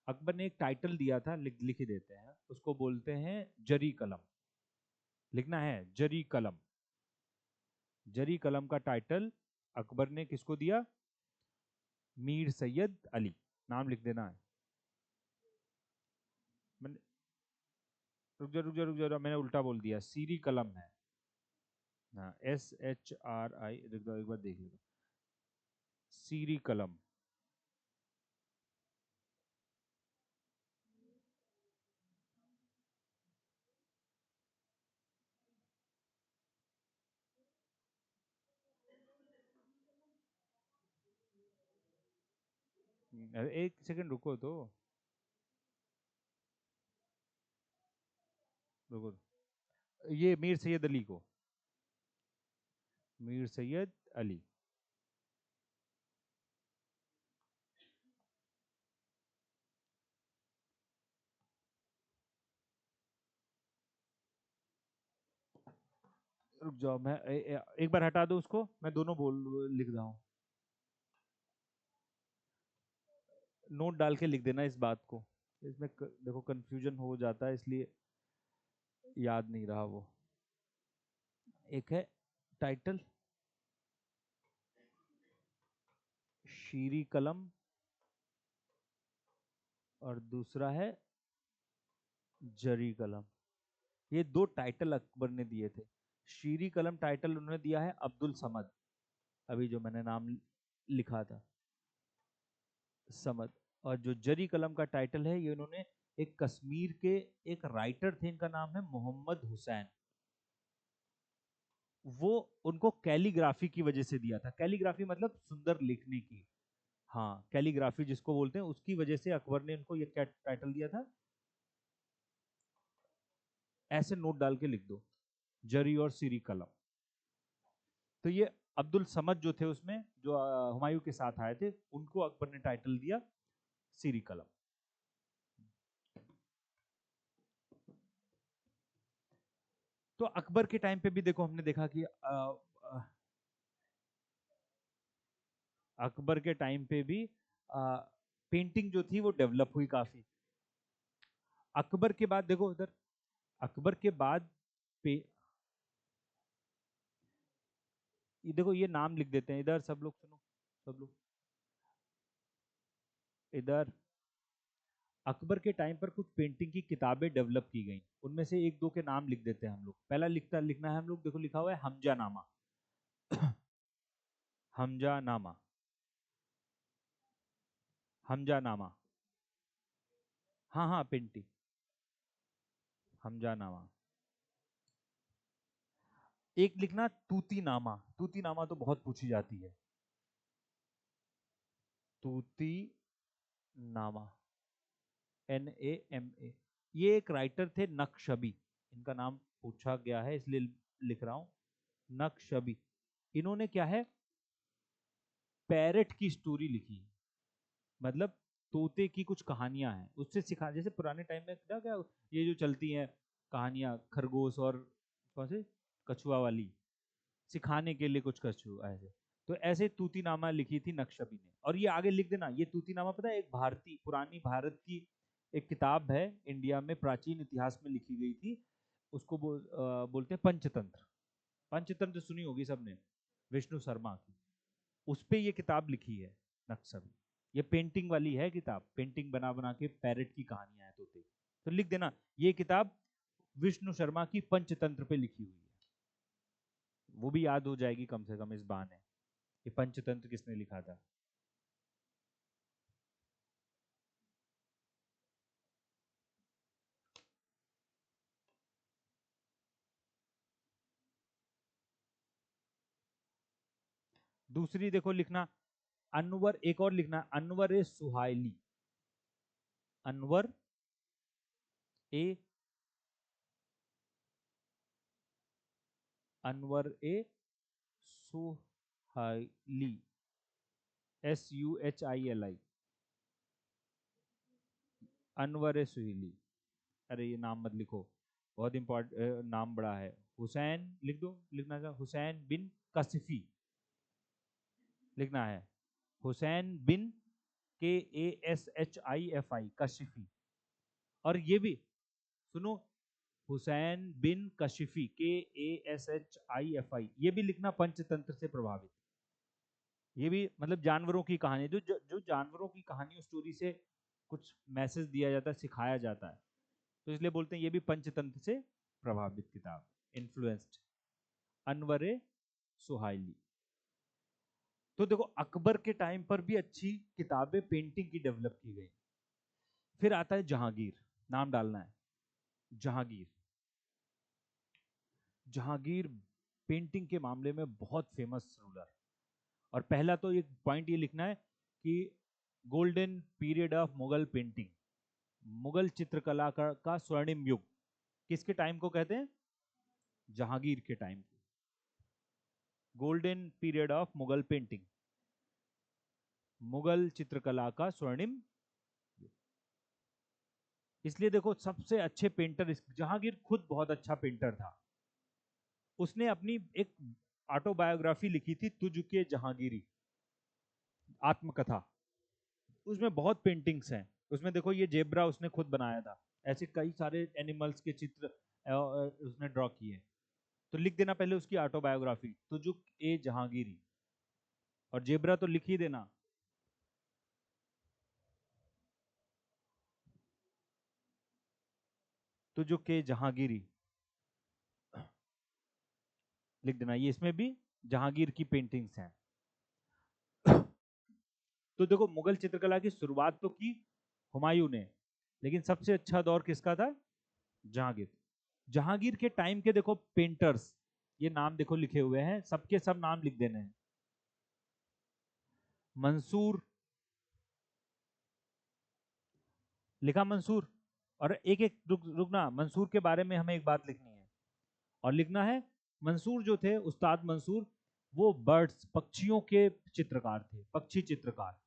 अकबर ने एक टाइटल दिया था, लिख ही देते हैं, उसको बोलते हैं जरी कलम। लिखना है जरी कलम। जरी कलम का टाइटल अकबर ने किसको दिया? मीर सैयद अली। नाम लिख देना है। मैंने, रुक जा, मैंने उल्टा बोल दिया, सीरी कलम है। हाँ, SHRI, एक बार देख लो, सीरी कलम। एक सेकंड रुको तो, रुको। ये मीर सैयद अली को, मीर सैयद अली। रुक जाओ, मैं एक बार हटा दो उसको, मैं दोनों बोल लिख रहा हूँ। नोट डाल के लिख देना इस बात को, इसमें देखो कंफ्यूजन हो जाता है, इसलिए याद नहीं रहा वो। एक है टाइटल शीरी कलम, और दूसरा है जरी कलम। ये दो टाइटल अकबर ने दिए थे। शीरी कलम टाइटल उन्होंने दिया है अब्दुल समद, अभी जो मैंने नाम लिखा था, समद। और जो जरी कलम का टाइटल है, ये उन्होंने एक कश्मीर के एक राइटर थे, इनका नाम है मोहम्मद हुसैन, वो उनको कैलीग्राफी की वजह से दिया था। कैलीग्राफी मतलब सुंदर लिखने की, हाँ, कैलीग्राफी जिसको बोलते हैं, उसकी वजह से अकबर ने इनको ये क्या टाइटल दिया था। ऐसे नोट डाल के लिख दो, जरी और सीरी कलम। तो ये अब्दुल समद जो थे उसमें, जो हुमायूं के साथ आए थे, उनको अकबर ने टाइटल दिया सीरी कलम। तो अकबर के टाइम पे भी देखो हमने देखा कि अकबर के टाइम पे भी पेंटिंग जो थी वो डेवलप हुई काफी। अकबर के बाद देखो इधर, अकबर के बाद पे, ये देखो ये नाम लिख देते हैं इधर, सब लोग सुनो, सब लोग इधर। अकबर के टाइम पर कुछ पेंटिंग की किताबें डेवलप की गई, उनमें से एक दो के नाम लिख देते हैं हम लोग। पहला लिखना है हम लोग, देखो लिखा हुआ है हमजा नामा। हमजा नामा, हमजा नामा, हाँ हाँ पेंटिंग, हमजा नामा। एक लिखना तूती नामा, तूती नामा तो बहुत पूछी जाती है, तूती नामा, NAMA। ये एक राइटर थे नक्शबी, इनका नाम पूछा गया है इसलिए लिख रहा हूं, नक्शबी। इन्होंने क्या है, पैरेट की स्टोरी लिखी, मतलब तोते की कुछ कहानियां हैं, उससे सिखा, जैसे पुराने टाइम में क्या क्या ये जो चलती हैं कहानियां, खरगोश और कौन से कछुआ वाली, सिखाने के लिए कुछ कछुआ ऐसे, तो ऐसे तूतीनामा लिखी थी नक्शबी ने। और ये आगे लिख देना, ये तूतीनामा पता है एक भारतीय पुरानी भारत की एक किताब है, इंडिया में प्राचीन इतिहास में लिखी गई थी, उसको बोलते हैं पंचतंत्र। पंचतंत्र सुनी होगी सबने, विष्णु शर्मा की, उस पे ये किताब लिखी है नक्शबी। ये पेंटिंग वाली है किताब, पेंटिंग बना बना के पैरेट की कहानियां हैं तोते, तो लिख देना ये किताब विष्णु शर्मा की पंचतंत्र पे लिखी हुई है, वो भी याद हो जाएगी कम से कम इस बहाने, ये पंचतंत्र किसने लिखा था। दूसरी देखो लिखना अनवर, एक और लिखना अनवर ए सुहाइली, अनवर ए, अनवर ए सुहाइली, SUHILI, अनवर ए सुहीली। अरे ये नाम मत लिखो, बहुत इंपॉर्टेंट नाम बड़ा है, हुसैन लिख दो, लिखना था हुसैन बिन कशिफी, लिखना है हुसैन बिन KASHIFI, कशिफी। और ये भी सुनो, हुसैन बिन कशिफी, KASHIFI, ये भी लिखना पंचतंत्र से प्रभावित, ये भी मतलब जानवरों की कहानी, जो जानवरों की कहानी स्टोरी से कुछ मैसेज दिया जाता है, सिखाया जाता है, तो इसलिए बोलते हैं ये भी पंचतंत्र से प्रभावित किताब, इन्फ्लुएंस्ड, अनवर सुहाइली। तो देखो अकबर के टाइम पर भी अच्छी किताबें पेंटिंग की डेवलप की गई। फिर आता है जहांगीर, नाम डालना है जहांगीर। जहांगीर पेंटिंग के मामले में बहुत फेमस रूलर, और पहला तो एक पॉइंट ये लिखना है कि golden period of Mughal painting, Mughal चित्रकला का स्वर्णिम युग किसके टाइम को कहते हैं, जहांगीर के टाइम को, golden period of Mughal painting, Mughal चित्रकला का स्वर्णिम युग। इसलिए देखो सबसे अच्छे पेंटर, जहांगीर खुद बहुत अच्छा पेंटर था, उसने अपनी एक ऑटोबायोग्राफी लिखी थी तुझ के जहांगीरी, आत्मकथा, उसमें बहुत पेंटिंग्स हैं, उसमें देखो ये जेब्रा उसने खुद बनाया था, ऐसे कई सारे एनिमल्स के चित्र उसने ड्रॉ किए। तो लिख देना पहले उसकी ऑटोबायोग्राफी तुजुक ए जहांगीरी, और जेब्रा तो लिख ही देना, तुजुक ए जहांगीरी लिख देना, ये इसमें भी जहांगीर की पेंटिंग्स हैं। तो देखो मुगल चित्रकला की शुरुआत तो की हुमायूं ने, लेकिन सबसे अच्छा दौर किसका था, जहांगीर। जहांगीर के टाइम के देखो पेंटर्स, ये नाम देखो लिखे हुए हैं, सबके सब नाम लिख देने हैं, मंसूर, लिखा मंसूर, और एक एक रुकना, मंसूर के बारे में हमें एक बात लिखनी है, और लिखना है मंसूर जो थे उस्ताद मंसूर, वो बर्ड्स पक्षियों के चित्रकार थे, पक्षी चित्रकार,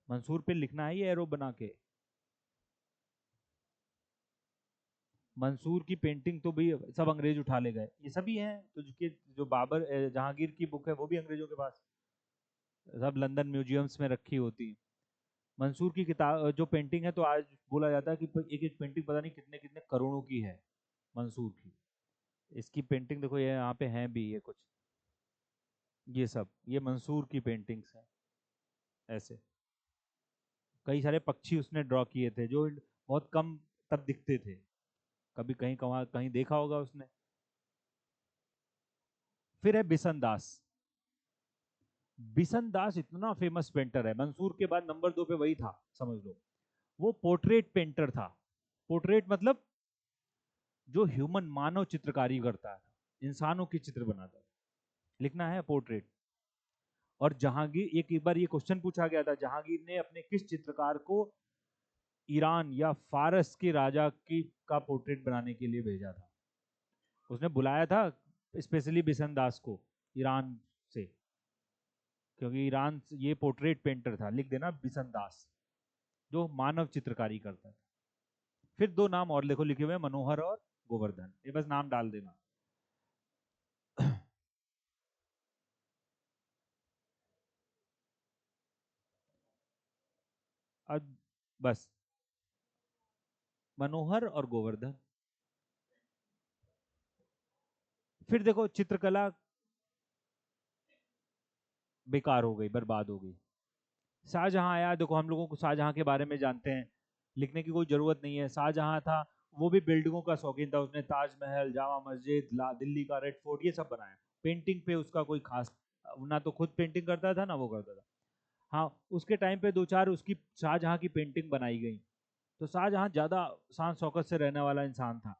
मंसूर पे लिखना है ये एरो बना के। मंसूर की पेंटिंग तो भी सब अंग्रेज उठा ले गए, ये सभी हैं तो जो बाबर जहांगीर की बुक है वो भी अंग्रेजों के पास, सब लंदन म्यूजियम्स में रखी होती है। मंसूर की किताब जो पेंटिंग है, तो आज बोला जाता है कि एक एक पेंटिंग पता नहीं कितने कितने करोड़ों की है मंसूर की। इसकी पेंटिंग देखो ये यहाँ पे हैं भी, ये कुछ, ये सब ये मंसूर की पेंटिंग्स हैं, ऐसे कई सारे पक्षी उसने ड्रॉ किए थे जो बहुत कम तब दिखते थे, कभी कहीं कहीं देखा होगा उसने। फिर है बिशन दास, बिशन दास इतना फेमस पेंटर है, मंसूर के बाद नंबर 2 पे वही था, समझ लो। वो पोर्ट्रेट पेंटर था। पोर्ट्रेट मतलब जो ह्यूमन, मानव चित्रकारी करता है, इंसानों की चित्र बनाता है, लिखना है पोर्ट्रेट। और जहांगीर, एक बार ये क्वेश्चन पूछा गया था, जहांगीर ने अपने किस चित्रकार को ईरान या फारस के राजा की का पोर्ट्रेट बनाने के लिए भेजा था? उसने बुलाया था स्पेशली बिशन दास को ईरान से, क्योंकि ईरान ये पोर्ट्रेट पेंटर था। लिख देना बिशन दास, जो मानव चित्रकारी करता था। फिर दो नाम और लिखो, लिखे हुए मनोहर और गोवर्धन, ये बस नाम डाल देना। अब बस मनोहर और गोवर्धन। फिर देखो चित्रकला बेकार हो गई, बर्बाद हो गई। शाहजहां आया, देखो हम लोगों को शाहजहां के बारे में जानते हैं, लिखने की कोई जरूरत नहीं है। शाहजहां था, वो भी बिल्डिंगों का शौकीन था। उसने ताजमहल, जामा मस्जिद, दिल्ली का रेड फोर्ट, ये सब बनाया। पेंटिंग पे उसका कोई खास, ना तो खुद पेंटिंग करता था ना वो करता था। हाँ, उसके टाइम पे दो चार उसकी शाहजहां की पेंटिंग बनाई गई। तो शाहजहां ज्यादा शान शौकत से रहने वाला इंसान था।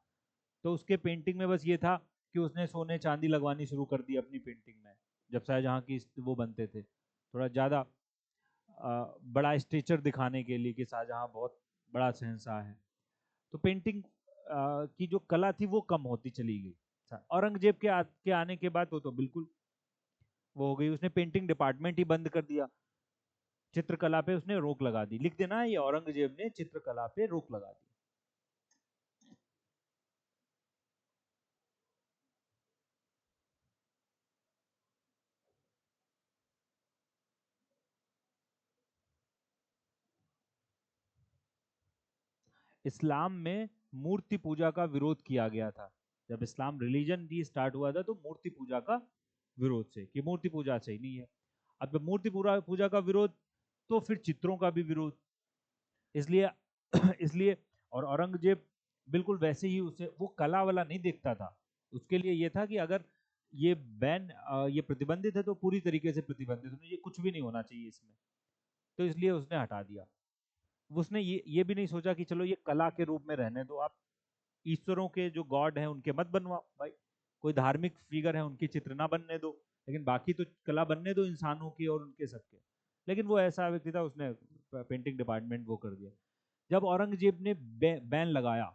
तो उसके पेंटिंग में बस ये था कि उसने सोने चांदी लगवानी शुरू कर दी अपनी पेंटिंग में, जब शाहजहां की वो बनते थे, थोड़ा ज्यादा बड़ा स्टेचर दिखाने के लिए कि शाहजहां बहुत बड़ा शहंशाह है। तो पेंटिंग की जो कला थी वो कम होती चली गई। औरंगजेब के आने के बाद तो बिल्कुल वो हो गई। उसने पेंटिंग डिपार्टमेंट ही बंद कर दिया, चित्रकला पे उसने रोक लगा दी। लिख देना, ये औरंगजेब ने चित्रकला पे रोक लगा दी। इस्लाम में मूर्ति पूजा का विरोध किया गया था। जब इस्लाम रिलीजन भी स्टार्ट हुआ था तो मूर्ति पूजा का विरोध से, कि मूर्ति पूजा सही नहीं है। अब जब मूर्ति पूरा पूजा का विरोध, तो फिर चित्रों का भी विरोध। इसलिए इसलिए और औरंगजेब बिल्कुल वैसे ही, उसे वो कला वाला नहीं देखता था। उसके लिए ये था कि अगर ये बैन, ये प्रतिबंधित है तो पूरी तरीके से प्रतिबंधित, ये कुछ भी नहीं होना चाहिए इसमें। तो इसलिए उसने हटा दिया। उसने ये भी नहीं सोचा कि चलो ये कला के रूप में रहने दो, आप ईश्वरों के जो गॉड हैं उनके मत बनवाओ भाई, कोई धार्मिक फिगर है उनकी चित्र ना बनने दो, लेकिन बाकी तो कला बनने दो इंसानों की और उनके सबके। लेकिन वो ऐसा व्यक्ति था, उसने पेंटिंग डिपार्टमेंट वो कर दिया। जब औरंगजेब ने बैन लगाया,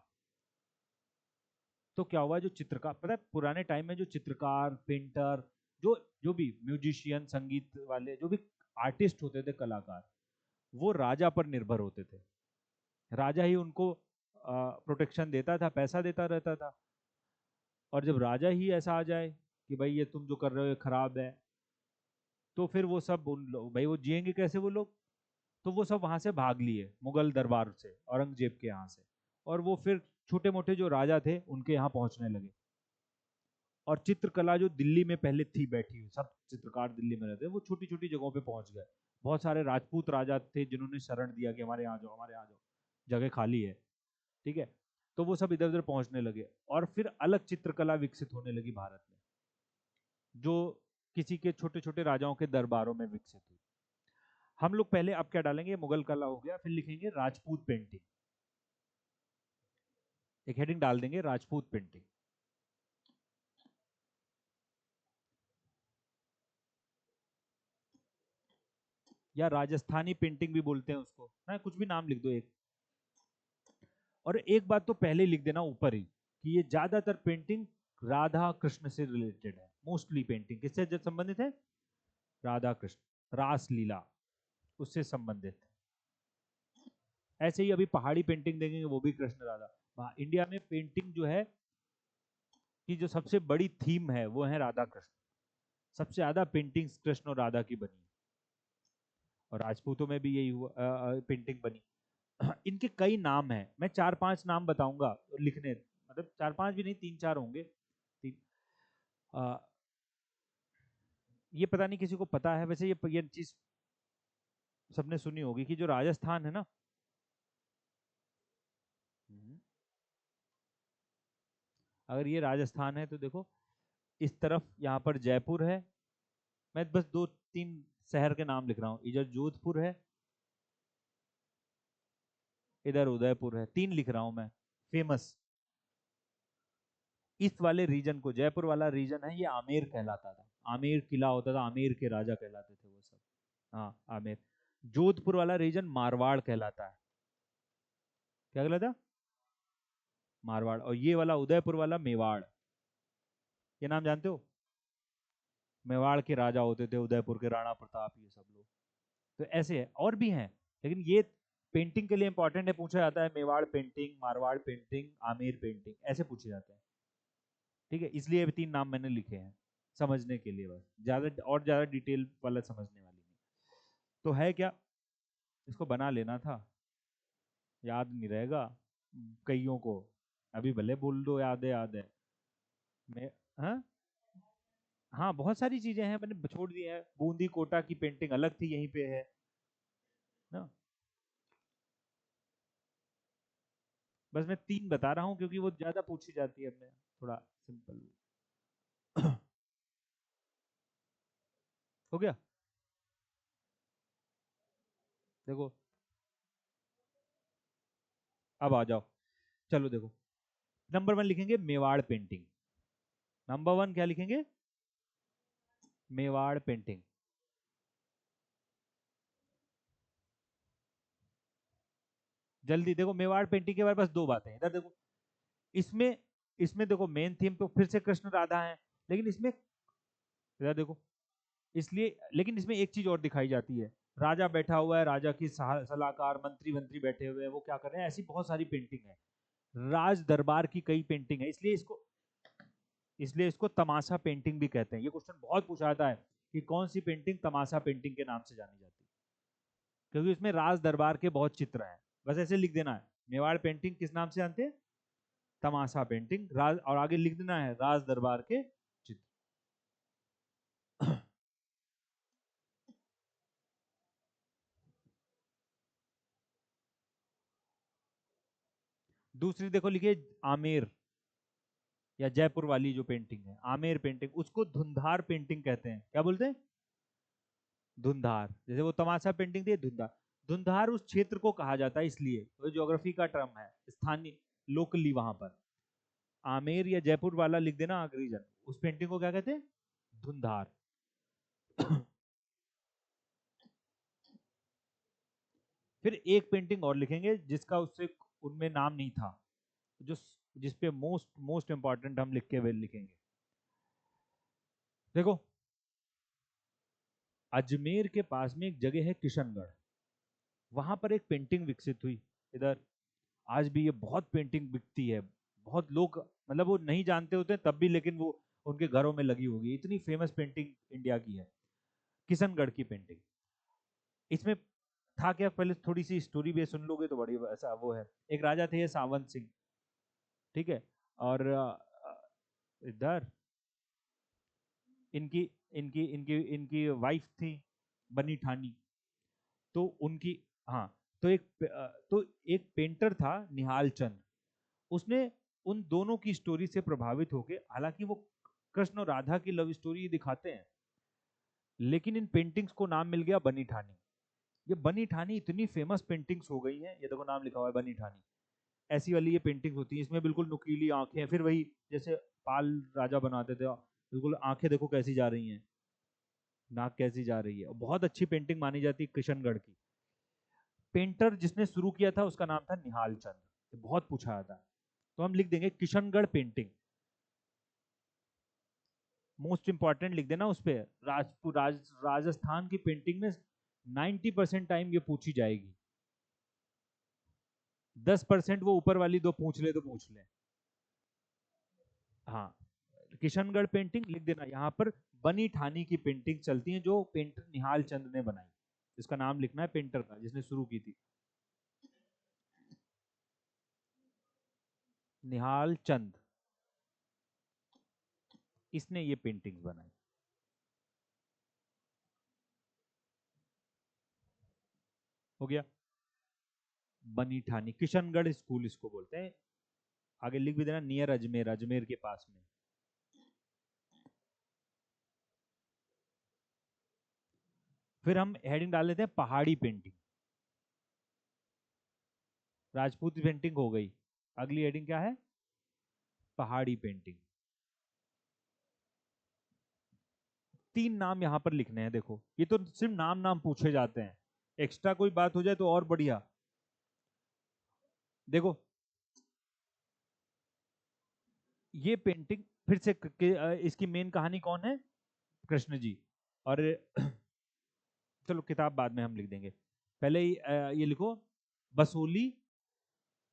तो क्या हुआ, जो चित्रकार, पता है पुराने टाइम में जो चित्रकार, पेंटर, जो जो भी म्यूजिशियन, संगीत वाले, जो भी आर्टिस्ट होते थे, कलाकार, वो राजा पर निर्भर होते थे। राजा ही उनको प्रोटेक्शन देता था, पैसा देता रहता था। और जब राजा ही ऐसा आ जाए कि भाई ये तुम जो कर रहे हो ये खराब है, तो फिर वो सब उन लोग, भाई वो जिएंगे कैसे वो लोग? तो वो सब वहां से भाग लिए मुगल दरबार से, औरंगजेब के यहाँ से। और वो फिर छोटे मोटे जो राजा थे उनके यहाँ पहुंचने लगे। और चित्रकला जो दिल्ली में पहले थी बैठी हुई, सब चित्रकार दिल्ली में रहते, वो छोटी छोटी जगहों पे पहुंच गए। बहुत सारे राजपूत राजा थे जिन्होंने शरण दिया कि हमारे यहाँ जाओ, हमारे यहाँ जाओ, जगह खाली है। ठीक है, तो वो सब इधर उधर पहुंचने लगे, और फिर अलग चित्रकला विकसित होने लगी भारत में, जो किसी के छोटे छोटे राजाओं के दरबारों में विकसित हुई। हम लोग पहले अब क्या डालेंगे, मुगल कला हो गया, फिर लिखेंगे राजपूत पेंटिंग, एक हेडिंग डाल देंगे राजपूत पेंटिंग, या राजस्थानी पेंटिंग भी बोलते हैं उसको ना, कुछ भी नाम लिख दो एक। और एक बात तो पहले लिख देना ऊपर ही, कि ये ज्यादातर पेंटिंग राधा कृष्ण से रिलेटेड है। मोस्टली पेंटिंग किससे संबंधित है? राधा कृष्ण, रास लीला, उससे संबंधित। ऐसे ही अभी पहाड़ी पेंटिंग देखेंगे वो भी कृष्ण राधा। इंडिया में पेंटिंग जो है कि जो सबसे बड़ी थीम है वो है राधा कृष्ण। सबसे ज्यादा पेंटिंग्स कृष्ण और राधा की बनी, और राजपूतों में भी यही हुआ, पेंटिंग बनी। इनके कई नाम हैं, मैं चार पांच नाम बताऊंगा लिखने, मतलब चार पांच भी नहीं, तीन चार होंगे। तीन, आ, ये पता नहीं किसी को पता है वैसे, ये चीज सबने सुनी होगी कि जो राजस्थान है ना, हम्म, अगर ये राजस्थान है तो देखो, इस तरफ यहाँ पर जयपुर है। मैं बस दो तीन शहर के नाम लिख रहा हूं, इधर जोधपुर है, इधर उदयपुर है, 3 लिख रहा हूं मैं फेमस। इस वाले रीजन को, जयपुर वाला रीजन है, ये आमेर कहलाता था। आमेर किला होता था, आमेर के राजा कहलाते थे वो सब। हाँ आमेर। जोधपुर वाला रीजन मारवाड़ कहलाता है। क्या कहलाता? मारवाड़। और ये वाला उदयपुर वाला मेवाड़। ये नाम जानते हो? मेवाड़ के राजा होते थे, उदयपुर के राणा प्रताप, ये सब लोग। तो ऐसे है, और भी हैं, लेकिन ये पेंटिंग के लिए इंपॉर्टेंट है, पूछा जाता है Mewar painting, Marwar painting, Amer painting, ऐसे पूछे जाते हैं। ठीक है, इसलिए ये 3 नाम मैंने लिखे हैं समझने के लिए, बस ज्यादा और ज्यादा डिटेल वाला समझने वाली नहीं। तो है क्या, इसको बना लेना था, याद नहीं रहेगा कईयों को। अभी भले बोल दो याद है, याद है। मैं, हाँ हाँ, बहुत सारी चीजें हैं मैंने छोड़ दी है। बूंदी कोटा की पेंटिंग अलग थी, यहीं पे है ना। बस मैं 3 बता रहा हूँ क्योंकि वो ज्यादा पूछी जाती है, अपने थोड़ा सिंपल। हो गया? देखो, अब आ जाओ। चलो देखो, नंबर 1 लिखेंगे मेवाड़ पेंटिंग। नंबर 1 क्या लिखेंगे? मेवाड़ पेंटिंग। जल्दी देखो, मेवाड़ पेंटिंग के बारे में बस 2 बातें हैं। इधर देखो, इसमें इसमें देखो मेन थीम तो फिर से कृष्ण राधा है, लेकिन इसमें इधर देखो, इसलिए लेकिन इसमें एक चीज और दिखाई जाती है। राजा बैठा हुआ है, राजा की सलाहकार, मंत्री मंत्री बैठे हुए हैं, वो क्या कर रहे हैं, ऐसी बहुत सारी पेंटिंग है। राज दरबार की कई पेंटिंग है, इसलिए इसको तमाशा पेंटिंग भी कहते हैं। ये क्वेश्चन बहुत पूछा जाता है कि कौन सी पेंटिंग तमाशा पेंटिंग के नाम से जानी जाती है, क्योंकि इसमें राज दरबार के बहुत चित्र हैं। बस ऐसे लिख देना है, मेवाड़ पेंटिंग किस नाम से जानते हैं? तमाशा पेंटिंग। राज, और आगे लिख देना है राज दरबार के चित्र। दूसरी देखो, लिखिए आमेर या जयपुर वाली जो पेंटिंग है, आमेर पेंटिंग, उसको धुंधार पेंटिंग कहते हैं। क्या बोलते हैं? धुंधार। जैसे वो तमाशा पेंटिंग थी, धुंधार। धुंधार उस क्षेत्र को कहा जाता है, इसलिए वो ज्योग्राफी का टर्म है, स्थानीय, लोकली वहां पर। आमेर या जयपुर वाला लिख देना रीजन, उस पेंटिंग को क्या कहते हैं? धुंधार। फिर एक पेंटिंग और लिखेंगे जिसका उससे उनमें नाम नहीं था, जो जिसपे मोस्ट मोस्ट इंपॉर्टेंट हम लिख के लिखेंगे। देखो, अजमेर के पास में एक जगह है किशनगढ़, वहां पर एक पेंटिंग विकसित हुई। इधर आज भी ये बहुत पेंटिंग बिकती है, बहुत लोग, मतलब वो नहीं जानते होते तब भी, लेकिन वो उनके घरों में लगी होगी, इतनी फेमस पेंटिंग इंडिया की है किशनगढ़ की पेंटिंग। इसमें था क्या, पहले थोड़ी सी स्टोरी भी सुन लोगे तो बड़ी, ऐसा वो है। एक राजा थे सावंत सिंह, ठीक है, और इधर इनकी इनकी इनकी इनकी वाइफ थी बनी ठानी। तो उनकी, हाँ, तो एक पेंटर था निहाल चंद, उसने उन दोनों की स्टोरी से प्रभावित होके, हालांकि वो कृष्ण और राधा की लव स्टोरी दिखाते हैं, लेकिन इन पेंटिंग्स को नाम मिल गया बनी ठानी। ये बनी ठानी इतनी फेमस पेंटिंग्स हो गई हैं, ये देखो नाम लिखा हुआ है बनी ठानी। ऐसी वाली ये पेंटिंग्स होती है, इसमें बिल्कुल नुकीली आंखें, फिर वही जैसे पाल राजा बनाते थे, बिल्कुल आंखें देखो कैसी जा रही हैं, नाक कैसी जा रही है। और बहुत अच्छी पेंटिंग मानी जाती है किशनगढ़ की। पेंटर जिसने शुरू किया था उसका नाम था निहाल चंद, ये बहुत पूछा जाता है। तो हम लिख देंगे किशनगढ़ पेंटिंग, मोस्ट इंपॉर्टेंट लिख देना उस पर। राजस्थान की पेंटिंग में 90% टाइम ये पूछी जाएगी, 10% वो ऊपर वाली 2 पूछ ले तो पूछ ले। हाँ, किशनगढ़ पेंटिंग लिख देना। यहाँ पर बनी ठानी की पेंटिंग चलती है, जो पेंटर निहाल चंद ने बनाई। इसका नाम लिखना है पेंटर का, जिसने शुरू की थी, निहाल चंद, इसने ये पेंटिंग्स बनाई। हो गया, बनी ठानी, किशनगढ़ स्कूल इसको बोलते हैं। आगे लिख भी देना नियर अजमेर, अजमेर के पास में। फिर हम हेडिंग डाल देते हैं पहाड़ी पेंटिंग। राजपूत पेंटिंग हो गई, अगली हेडिंग क्या है? पहाड़ी पेंटिंग। 3 नाम यहां पर लिखने हैं। देखो ये तो सिर्फ नाम नाम पूछे जाते हैं, एक्स्ट्रा कोई बात हो जाए तो और बढ़िया। देखो ये पेंटिंग फिर से इसकी मेन कहानी कौन है? कृष्ण जी। और चलो किताब बाद में हम लिख देंगे, पहले ये लिखो, बसोली,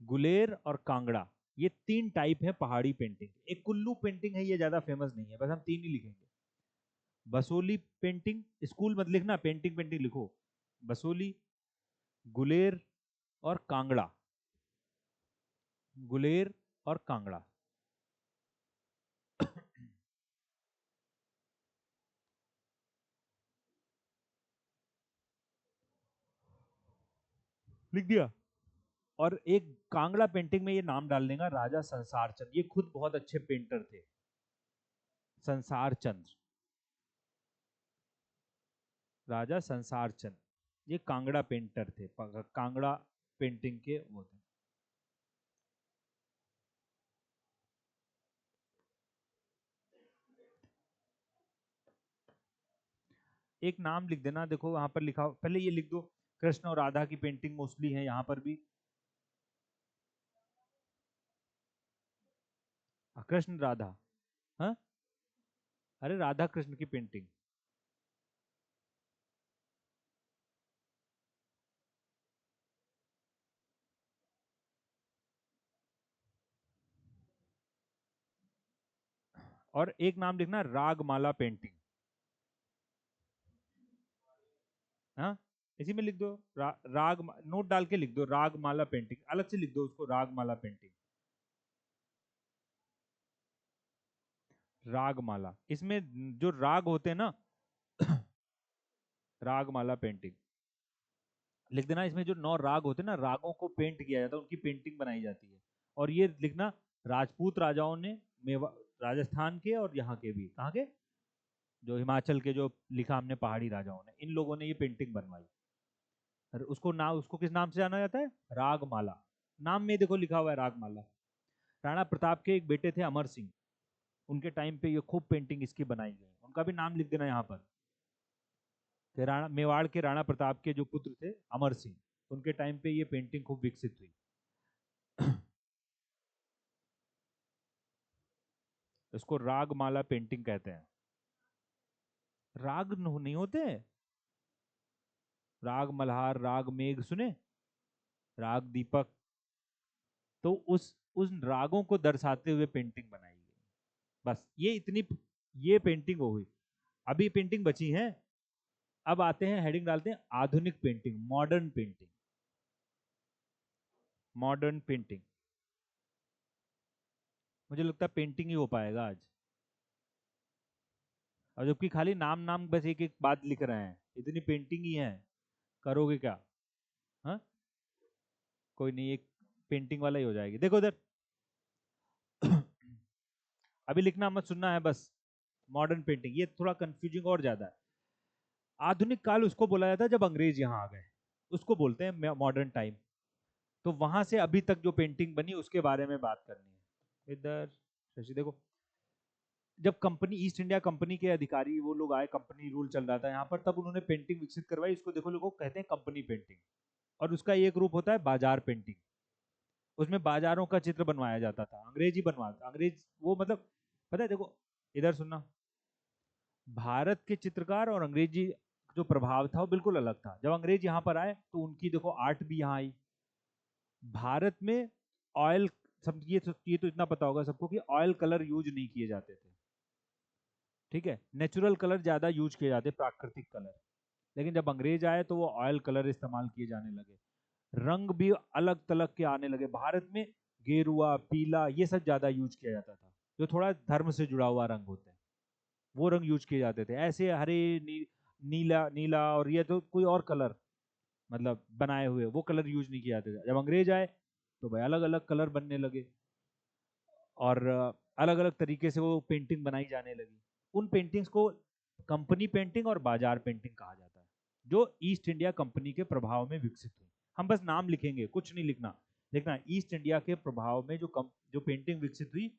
गुलेर और कांगड़ा, ये 3 टाइप है पहाड़ी पेंटिंग। एक कुल्लू पेंटिंग है, ये ज्यादा फेमस नहीं है, बस हम 3 ही लिखेंगे। बसोली पेंटिंग, स्कूल मत लिखना, पेंटिंग पेंटिंग लिखो। बसोली, गुलेर और कांगड़ा। गुलेर और कांगड़ा। लिख दिया। और एक कांगड़ा पेंटिंग में ये नाम डाल देगा, राजा संसार चंद्र, ये खुद बहुत अच्छे पेंटर थे, संसार चंद्र, राजा संसार चंद्र, ये कांगड़ा पेंटर थे, कांगड़ा पेंटिंग के वो थे। एक नाम लिख देना, देखो वहां पर लिखा, पहले ये लिख दो, कृष्ण और राधा की पेंटिंग मोस्टली है यहां पर भी। कृष्ण राधा, हाँ, अरे राधा कृष्ण की पेंटिंग। और एक नाम लिखना, रागमाला पेंटिंग। हाँ, इसी में लिख दो, राग, नोट डाल के लिख दो, रागमाला पेंटिंग, अलग से लिख दो उसको, रागमाला पेंटिंग। रागमाला, इसमें जो राग होते हैं ना, रागमाला पेंटिंग लिख देना। इसमें जो 9 राग होते हैं ना, रागों को पेंट किया जाता है, उनकी पेंटिंग बनाई जाती है। और ये लिखना, राजपूत राजाओं ने, मेवा, राजस्थान के और यहाँ के भी, कहाँ के, जो हिमाचल के, जो लिखा हमने पहाड़ी राजाओं ने, इन लोगों ने ये पेंटिंग बनवाई। और उसको नाम, उसको किस नाम से जाना जाता है? रागमाला। नाम में देखो लिखा हुआ है रागमाला। राणा प्रताप के एक बेटे थे अमर सिंह, उनके टाइम पे ये खूब पेंटिंग इसकी बनाई गई, उनका भी नाम लिख देना यहाँ पर। राणा, मेवाड़ के राणा प्रताप के जो पुत्र थे अमर सिंह, उनके टाइम पे ये पेंटिंग खूब विकसित हुई। इसको रागमाला पेंटिंग कहते हैं। राग नहीं होते, राग मल्हार, राग मेघ सुने, राग दीपक, तो उस रागों को दर्शाते हुए पेंटिंग बनाई गई। बस ये इतनी, ये पेंटिंग हो गई। अभी पेंटिंग बची है। अब आते हैं, हेडिंग डालते हैं, आधुनिक painting, modern painting. Modern painting, मुझे लगता है पेंटिंग ही हो पाएगा आज। और जबकि खाली नाम नाम बस एक एक बात लिख रहे हैं, इतनी पेंटिंग ही है, करोगे क्या? हाँ, कोई नहीं, एक पेंटिंग वाला ही हो जाएगी। देखो उधर, अभी लिखना मत, सुनना है बस। मॉडर्न पेंटिंग, ये थोड़ा कंफ्यूजिंग और ज्यादा है। आधुनिक काल उसको बोला जाता है जब अंग्रेज यहाँ आ गए, उसको बोलते हैं मॉडर्न टाइम। तो वहां से अभी तक जो पेंटिंग बनी उसके बारे में बात करनी है। इधर शशि देखो, जब कंपनी, ईस्ट इंडिया कंपनी के अधिकारी वो लोग आए, कंपनी रूल चल रहा था यहाँ पर, तब उन्होंने पेंटिंग विकसित करवाई, इसको देखो लोगों कहते हैं कंपनी पेंटिंग। और उसका एक रूप होता है बाजार पेंटिंग, उसमें बाजारों का चित्र बनवाया जाता था, अंग्रेज ही बनवाता, अंग्रेज वो मतलब, पता है देखो, इधर सुनना, भारत के चित्रकार और अंग्रेजी जो प्रभाव था वो बिल्कुल अलग था। जब अंग्रेज यहाँ पर आए तो उनकी देखो आर्ट भी यहाँ आई। भारत में ऑयल, सब ये तो इतना पता होगा सबको कि ऑयल कलर यूज नहीं किए जाते थे, ठीक है, नेचुरल कलर ज्यादा यूज किए जाते, प्राकृतिक कलर। लेकिन जब अंग्रेज आए तो वो ऑयल कलर इस्तेमाल किए जाने लगे, रंग भी अलग तलग के आने लगे भारत में, गेरुआ, पीला, ये सब ज्यादा यूज किया जाता था, जो थोड़ा धर्म से जुड़ा हुआ रंग होते हैं, वो रंग यूज किए जाते थे। ऐसे हरे, नीला नीला और ये तो कोई और कलर, मतलब बनाए हुए, वो कलर यूज नहीं किए जाते थे। जब अंग्रेज आए तो भाई अलग अलग कलर बनने लगे, और अलग अलग तरीके से वो पेंटिंग बनाई जाने लगी। उन पेंटिंग्स को कंपनी पेंटिंग और बाजार पेंटिंग कहा जाता है। जो ईस्ट इंडिया कंपनी के प्रभाव में विकसित हुई। हम बस नाम लिखेंगे, कुछ नहीं लिखना। लिखना ईस्ट इंडिया के प्रभाव में जो पेंटिंग विकसित हुई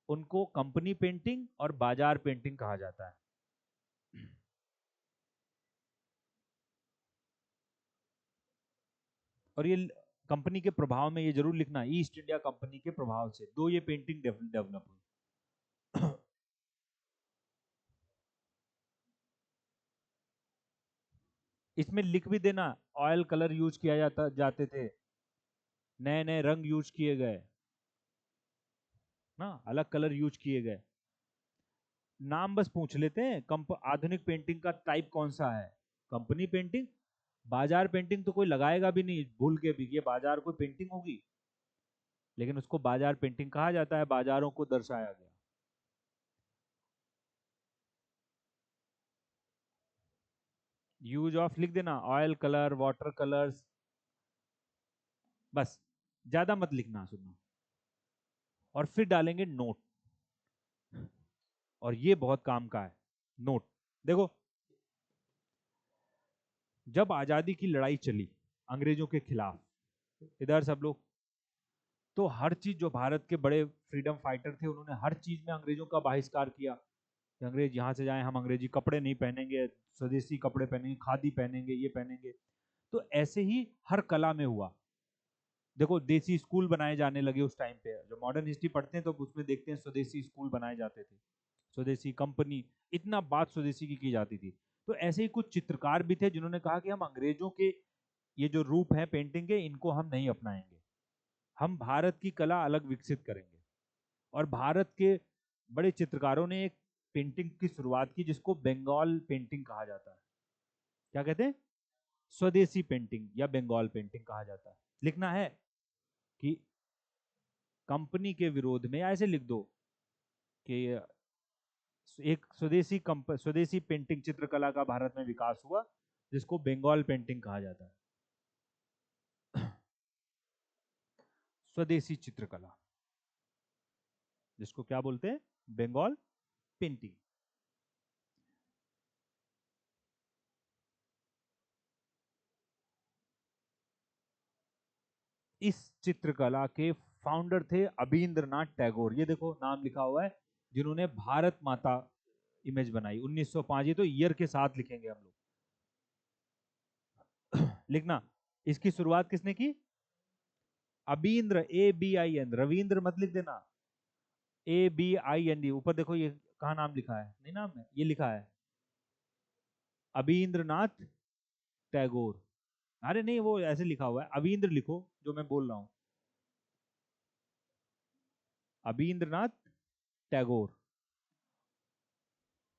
उनको कंपनी पेंटिंग और बाजार पेंटिंग कहा जाता है। और ये कंपनी के प्रभाव में ये जरूर लिखना, ईस्ट इंडिया कंपनी के प्रभाव से दो ये पेंटिंग डेवलप हुई। इसमें लिख भी देना, ऑयल कलर यूज किया जाते थे, नए नए रंग यूज किए गए ना, अलग कलर यूज किए गए। नाम बस पूछ लेते हैं, आधुनिक पेंटिंग का टाइप कौन सा है, कंपनी पेंटिंग। बाजार पेंटिंग तो कोई लगाएगा भी नहीं भूल के भी, ये बाजार कोई पेंटिंग होगी, लेकिन उसको बाजार पेंटिंग कहा जाता है, बाजारों को दर्शाया गया। यूज ऑफ लिख देना, ऑयल कलर, वाटर कलर्स, बस ज्यादा मत लिखना, सुनना। और फिर डालेंगे नोट, और ये बहुत काम का है नोट। देखो, जब आजादी की लड़ाई चली अंग्रेजों के खिलाफ, इधर सब लोग, तो हर चीज, जो भारत के बड़े फ्रीडम फाइटर थे उन्होंने हर चीज में अंग्रेजों का बहिष्कार किया कि अंग्रेज यहाँ से जाएं, हम अंग्रेजी कपड़े नहीं पहनेंगे, स्वदेशी कपड़े पहनेंगे, खादी पहनेंगे, ये पहनेंगे। तो ऐसे ही हर कला में हुआ। देखो, देसी स्कूल बनाए जाने लगे उस टाइम पे, जो मॉडर्न हिस्ट्री पढ़ते हैं तो उसमें देखते हैं स्वदेशी स्कूल बनाए जाते थे, स्वदेशी कंपनी, इतना बात स्वदेशी की जाती थी। तो ऐसे ही कुछ चित्रकार भी थे जिन्होंने कहा कि हम अंग्रेजों के ये जो रूप है पेंटिंग के, इनको हम नहीं अपनाएंगे, हम भारत की कला अलग विकसित करेंगे। और भारत के बड़े चित्रकारों ने एक पेंटिंग की शुरुआत की जिसको बंगाल पेंटिंग कहा जाता है। क्या कहते हैं? स्वदेशी पेंटिंग या बंगाल पेंटिंग कहा जाता है। लिखना है कि कंपनी के विरोध में, ऐसे लिख दो कि एक स्वदेशी पेंटिंग चित्रकला का भारत में विकास हुआ जिसको बंगाल पेंटिंग कहा जाता है। स्वदेशी चित्रकला, जिसको क्या बोलते हैं? बंगाल पेंटिंग। इस चित्रकला के फाउंडर थे अबींद्रनाथ टैगोर, ये देखो नाम लिखा हुआ है, जिन्होंने भारत माता इमेज बनाई 1905। ये तो ईयर के साथ लिखेंगे हम लोग। लिखना, इसकी शुरुआत किसने की? अबींद्र, ABIN, रविंद्र मत लिख देना, ABIND। ऊपर देखो, ये कहा नाम लिखा है, नहीं नाम है, ये लिखा है अबींद्रनाथ टैगोर। अरे नहीं, वो ऐसे लिखा हुआ है, अबींद्र लिखो जो मैं बोल रहा हूं, अबींद्रनाथ टैगोर।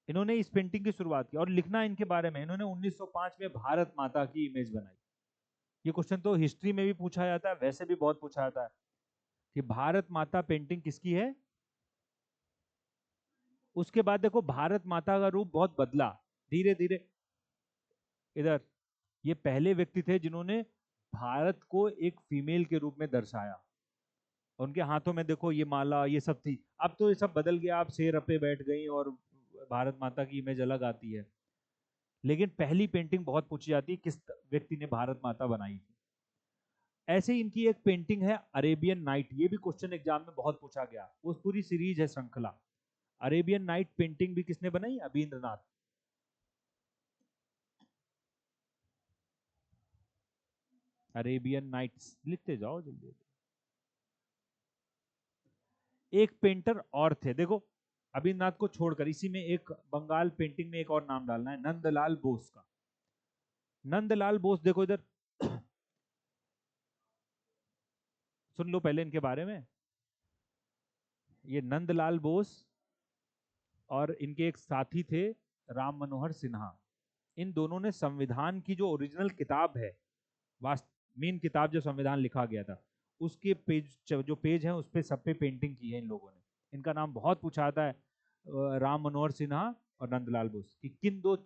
इन्होंने इस पेंटिंग की शुरुआत की। और लिखना इनके बारे में, इन्होंने 1905 में भारत माता की इमेज बनाई। ये क्वेश्चन तो हिस्ट्री में भी पूछा जाता है, वैसे भी बहुत पूछा जाता है कि भारत माता पेंटिंग किसकी है। उसके बाद देखो, भारत माता का रूप बहुत बदला धीरे धीरे। इधर ये पहले व्यक्ति थे जिन्होंने भारत को एक फीमेल के रूप में दर्शाया। उनके हाथों में देखो ये माला, ये सब थी। अब तो ये सब बदल गया, आप शेर पे बैठ गई और भारत माता की इमेज अलग आती है। लेकिन पहली पेंटिंग बहुत पूछी जाती है, किस व्यक्ति ने भारत माता बनाई थी। ऐसे ही इनकी एक पेंटिंग है अरेबियन नाइट, ये भी क्वेश्चन एग्जाम में बहुत पूछा गया, वो पूरी सीरीज है, श्रृंखला। अरेबियन नाइट पेंटिंग भी किसने बनाई? अबींद्रनाथ। अरेबियन नाइट्स लिखते जाओ जल्दी। एक पेंटर और थे, देखो, अबींद्रनाथ को छोड़कर इसी में एक बंगाल पेंटिंग में एक और नाम डालना है, नंदलाल बोस का। नंदलाल बोस, देखो इधर, सुन लो पहले इनके बारे में। ये नंदलाल बोस और इनके एक साथी थे राम मनोहर सिन्हा। इन दोनों ने संविधान की जो ओरिजिनल किताब है, मेन किताब जो संविधान लिखा गया था, उसके पेज, जो पेज है उस पे सब पे पेंटिंग की है इन लोगों ने। इनका नाम बहुत पूछा जाता है, राम मनोहर सिन्हा और नंदलाल बोस, कि किन दो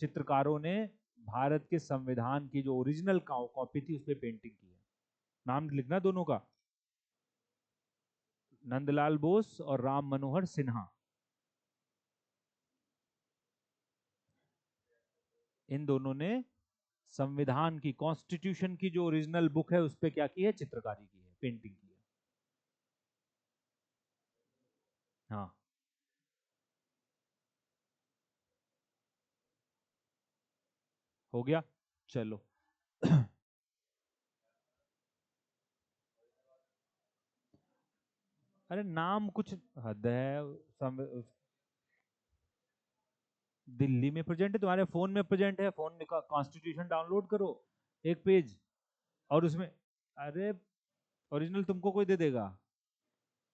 चित्रकारों ने भारत के संविधान की जो ओरिजिनल कॉपी थी उस पर पेंटिंग की है। नाम लिखना दोनों का, नंदलाल बोस और राम मनोहर सिन्हा। इन दोनों ने संविधान की, कॉन्स्टिट्यूशन की जो ओरिजिनल बुक है उस पे क्या की है, चित्रकारी की है, पेंटिंग की है। हाँ, हो गया, चलो। अरे नाम कुछ हद है। दिल्ली में प्रेजेंट है, तुम्हारे फोन में प्रेजेंट है, फोन में कॉन्स्टिट्यूशन डाउनलोड करो, एक पेज, और उसमें, अरे ओरिजिनल तुमको कोई दे देगा?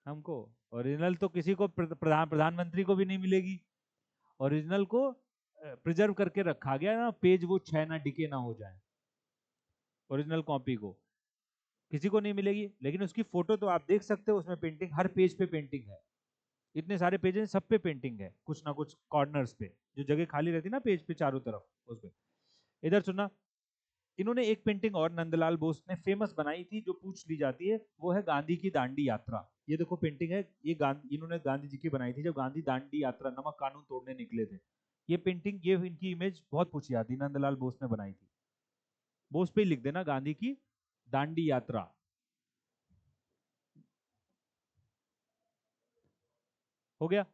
हमको ओरिजिनल तो किसी को प्रधानमंत्री को भी नहीं मिलेगी। ओरिजिनल को प्रिजर्व करके रखा गया ना, पेज वो क्षय ना डिके ना हो जाए, ओरिजिनल कॉपी को किसी को नहीं मिलेगी। लेकिन उसकी फोटो तो आप देख सकते हो, उसमें पेंटिंग, हर पेज पे पेंटिंग है, इतने सारे पेज हैं, सब पे पेंटिंग है, कुछ ना कुछ कॉर्नर्स पे जो जगह खाली रहती है ना पेज पे चारों तरफ, उस पे। इधर सुनना, इन्होंने एक पेंटिंग और नंदलाल बोस ने फेमस बनाई थी, जो पूछ ली जाती है, वो है गांधी की दांडी यात्रा। ये देखो पेंटिंग है, ये गांधी, इन्होंने गांधी जी की बनाई थी जब गांधी दांडी यात्रा, नमक कानून तोड़ने निकले थे। ये पेंटिंग, ये इनकी इमेज बहुत पूछी जाती, नंदलाल बोस ने बनाई थी। बोस पे ही लिख देना, गांधी की दांडी यात्रा। हो गया।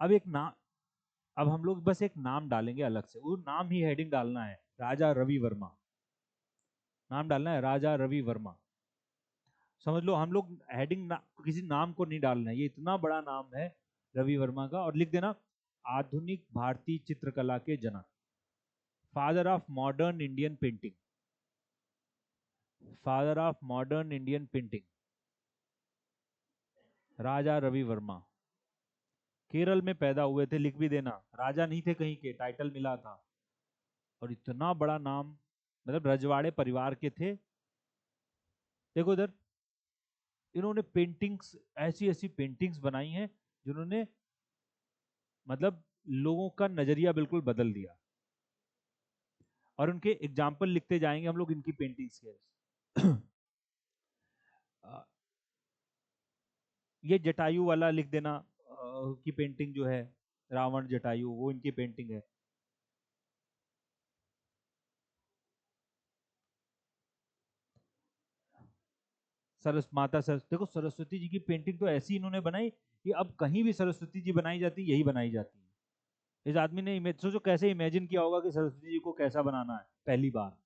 अब एक नाम, अब हम लोग बस एक नाम डालेंगे अलग से, वो नाम ही हेडिंग डालना है, राजा रवि वर्मा। नाम डालना है राजा रवि वर्मा, समझ लो। हम लोग हेडिंग किसी नाम को नहीं डालना है, ये इतना बड़ा नाम है रवि वर्मा का। और लिख देना, आधुनिक भारतीय चित्रकला के जनक, father of modern Indian painting, father of modern Indian painting, Raja Ravi Varma. Kerala में पैदा हुए थे, लिख भी देना, राजा नहीं थे कहीं के, टाइटल मिला था। और इतना बड़ा नाम, मतलब रजवाड़े परिवार के थे। देखो इधर, इन्होंने पेंटिंग्स, ऐसी ऐसी पेंटिंग्स बनाई हैं जिन्होंने, मतलब लोगों का नजरिया बिल्कुल बदल दिया। और उनके एग्जाम्पल लिखते जाएंगे हम लोग इनकी पेंटिंग्स के। ये जटायु वाला लिख देना, की पेंटिंग जो है, रावण जटायु, वो इनकी पेंटिंग है। माता सरस, देखो सरस्वती जी की पेंटिंग तो ऐसी इन्होंने बनाई कि अब कहीं भी सरस्वती जी बनाई जाती, यही बनाई जाती है। इस आदमी ने इमेज, सोचो कैसे इमेजिन किया होगा कि सरस्वती जी को कैसा बनाना है पहली बार।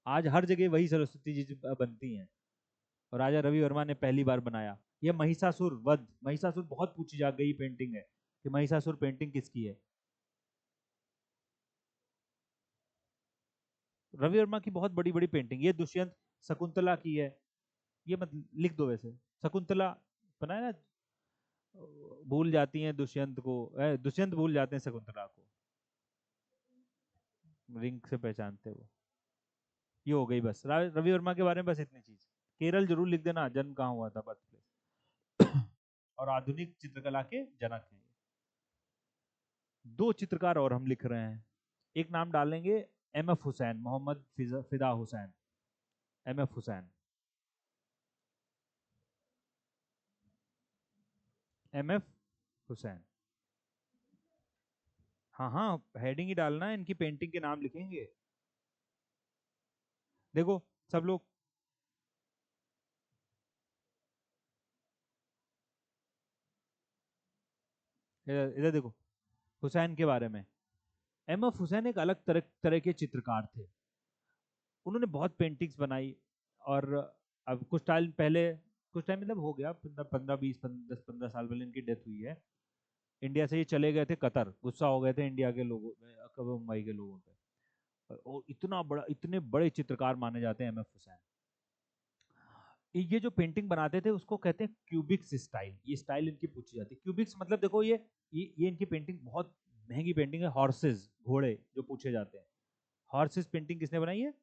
आज हर जगह वही सरस्वती जी बनती हैं, और राजा रवि वर्मा ने पहली बार बनाया। ये महिषासुर वध, महिषासुर बहुत पूछी जा गई पेंटिंग है कि महिषासुर पेंटिंग किसकी है। रवि वर्मा की बहुत बड़ी बड़ी पेंटिंग, ये दुष्यंत शकुंतला की है। ये मत लिख दो वैसे, शकुंतला बनाया ना, भूल जाती हैं दुष्यंत को, दुष्यंत भूल जाते हैं शकुंतला को, रिंग से पहचानते वो। ये हो गई बस रवि वर्मा के बारे में, बस इतनी चीज। केरल जरूर लिख देना, जन्म कहाँ हुआ था, बर्थ प्लेस। और आधुनिक चित्रकला के जनक हैं। दो चित्रकार और हम लिख रहे हैं, एक नाम डालेंगे M F Hussain, Mohammed Fida Hussain, M F Hussain, M F Hussain. हाँ हाँ, हेडिंग ही डालना है, इनकी पेंटिंग के नाम लिखेंगे। देखो सब लोग, इधर देखो, हुसैन के बारे में। एम एफ हुसैन एक अलग तरह तरह के चित्रकार थे, उन्होंने बहुत पेंटिंग्स बनाई। और अब कुछ टाइम पहले, कुछ टाइम मतलब हो गया 15 20 10 15 साल पहले इनकी डेथ हुई है। इंडिया से ये चले गए थे कतर, गुस्सा हो गए थे इंडिया के लोगों, मुंबई के लोगों पे। और इतना बड़ा, इतने बड़े चित्रकार माने जाते हैं एम एफ हुसैन। ये जो पेंटिंग बनाते थे उसको कहते हैं क्यूबिक्स स्टाइल, ये स्टाइल इनकी पूछी जाती है। क्यूबिक्स मतलब देखो, ये इनकी पेंटिंग बहुत महंगी पेंटिंग है, हॉर्सेस, घोड़े जो पूछे जाते हैं। हॉर्सेस पेंटिंग किसने बनाई है?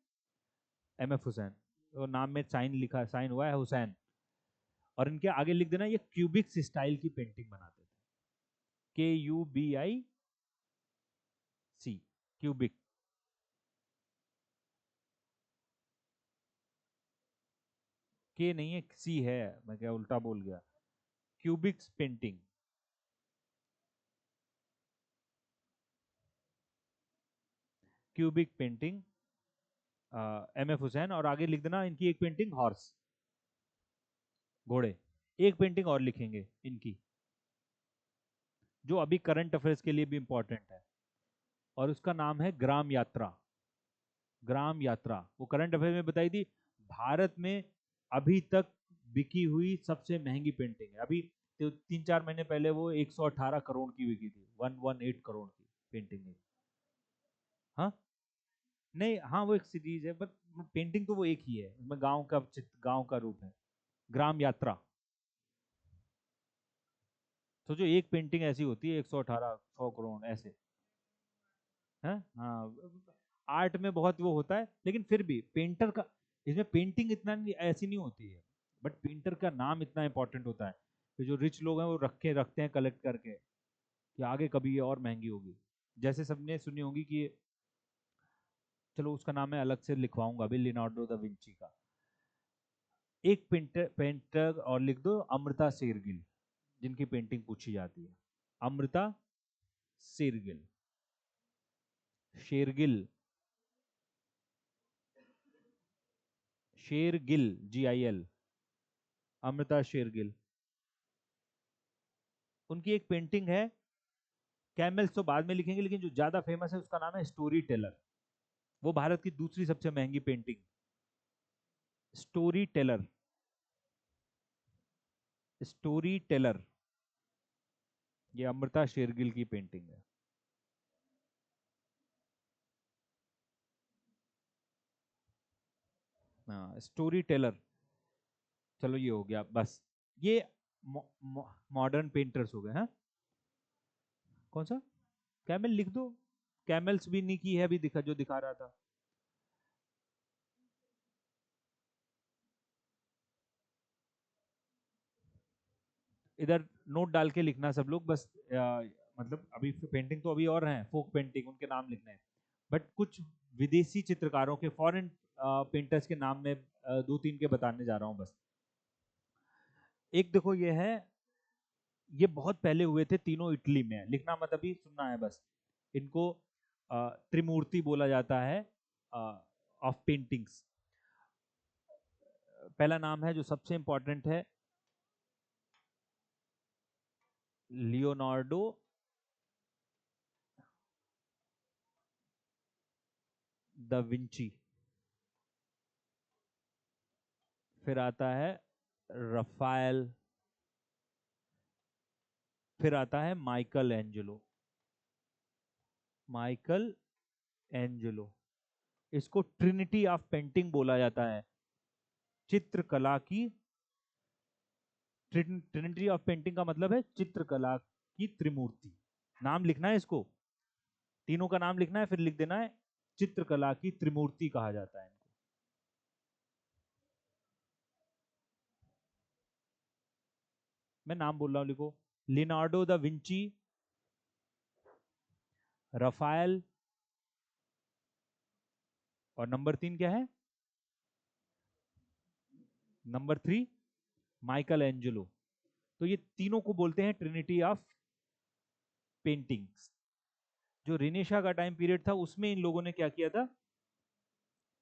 M F Hussain. तो नाम में साइन लिखा, साइन हुआ है हुसैन। और इनके आगे लिख देना, ये क्यूबिक्स स्टाइल की पेंटिंग बनाते थे, KUBIC, क्यूबिक। के नहीं है, सी है, मैं क्या उल्टा बोल गया। Cubic painting, cubic painting, M F Hussain. और आगे लिख देना इनकी एक पेंटिंग हॉर्स, घोड़े। एक पेंटिंग और लिखेंगे इनकी, जो अभी करंट अफेयर्स के लिए भी इंपॉर्टेंट है, और उसका नाम है ग्राम यात्रा। ग्राम यात्रा वो करंट अफेयर में बताई थी, भारत में अभी तक बिकी हुई सबसे महंगी पेंटिंग है। अभी तो 3-4 महीने पहले वो 118 करोड़ की बिकी थी, 118 करोड़ की पेंटिंग है। हाँ नहीं, हाँ वो एक सीरीज है, बट पेंटिंग तो वो एक ही है, उसमें गांव का चित्र, गांव का रूप है। ग्राम यात्रा। सोचो एक पेंटिंग ऐसी होती है 118, 100 करोड़ ऐसे है। हाँ, आर्ट में बहुत वो होता है, लेकिन फिर भी पेंटर का, इसमें पेंटिंग इतना ऐसी नहीं होती है, बट पेंटर का नाम इतना इंपॉर्टेंट होता है कि जो रिच लोग हैं वो रखते हैं कलेक्ट करके, कि आगे कभी ये और महंगी होगी। जैसे सबने सुनी होगी कि, चलो उसका नाम मैं अलग से लिखवाऊंगा अभी, लियोनार्डो दा विंची का। एक पेंटर पेंटर और लिख दो, अमृता शेरगिल, जिनकी पेंटिंग पूछी जाती है। अमृता शेरगिल, शेरगिल, शेरगिल, GIL, अमृता शेरगिल। उनकी एक पेंटिंग है, कैमल्स तो बाद में लिखेंगे, लेकिन जो ज्यादा फेमस है उसका नाम है स्टोरी टेलर। वो भारत की दूसरी सबसे महंगी painting, story teller, story teller, ये अमृता शेरगिल की पेंटिंग है। हाँ, स्टोरी टेलर। चलो ये हो गया बस। ये मॉडर्न पेंटर्स हो गए हैं। कौन सा? कैमल लिख दो, कैमल्स भी नहीं की है अभी, दिखा जो दिखा रहा था। इधर नोट डाल के लिखना सब लोग बस, मतलब अभी पेंटिंग तो अभी और हैं, फोक पेंटिंग, उनके नाम लिखने हैं। बट कुछ विदेशी चित्रकारों के, फॉरेन पेंटर्स के नाम में 2-3 के बताने जा रहा हूं बस। एक देखो ये है, ये बहुत पहले हुए थे, तीनों इटली में है, लिखना मत अभी, सुनना है बस। इनको त्रिमूर्ति बोला जाता है ऑफ पेंटिंग्स। पहला नाम है जो सबसे इंपॉर्टेंट है, लियोनार्डो द विंची। फिर आता है रफाएल, फिर आता है माइकल एंजेलो। माइकल एंजेलो, इसको ट्रिनिटी ऑफ पेंटिंग बोला जाता है, चित्रकला की। ट्रिनिटी ऑफ पेंटिंग का मतलब है चित्रकला की त्रिमूर्ति। नाम लिखना है इसको, तीनों का नाम लिखना है, फिर लिख देना है चित्रकला की त्रिमूर्ति कहा जाता है इनको। मैं नाम बोल रहा हूं, लिखो, लियोनार्डो दा विंची, रफाएल, और नंबर 3 क्या है? Number 3 Michael Angelo. तो ये तीनों को बोलते हैं ट्रिनिटी ऑफ पेंटिंग्स। जो रिनेशा का टाइम पीरियड था उसमें इन लोगों ने क्या किया था,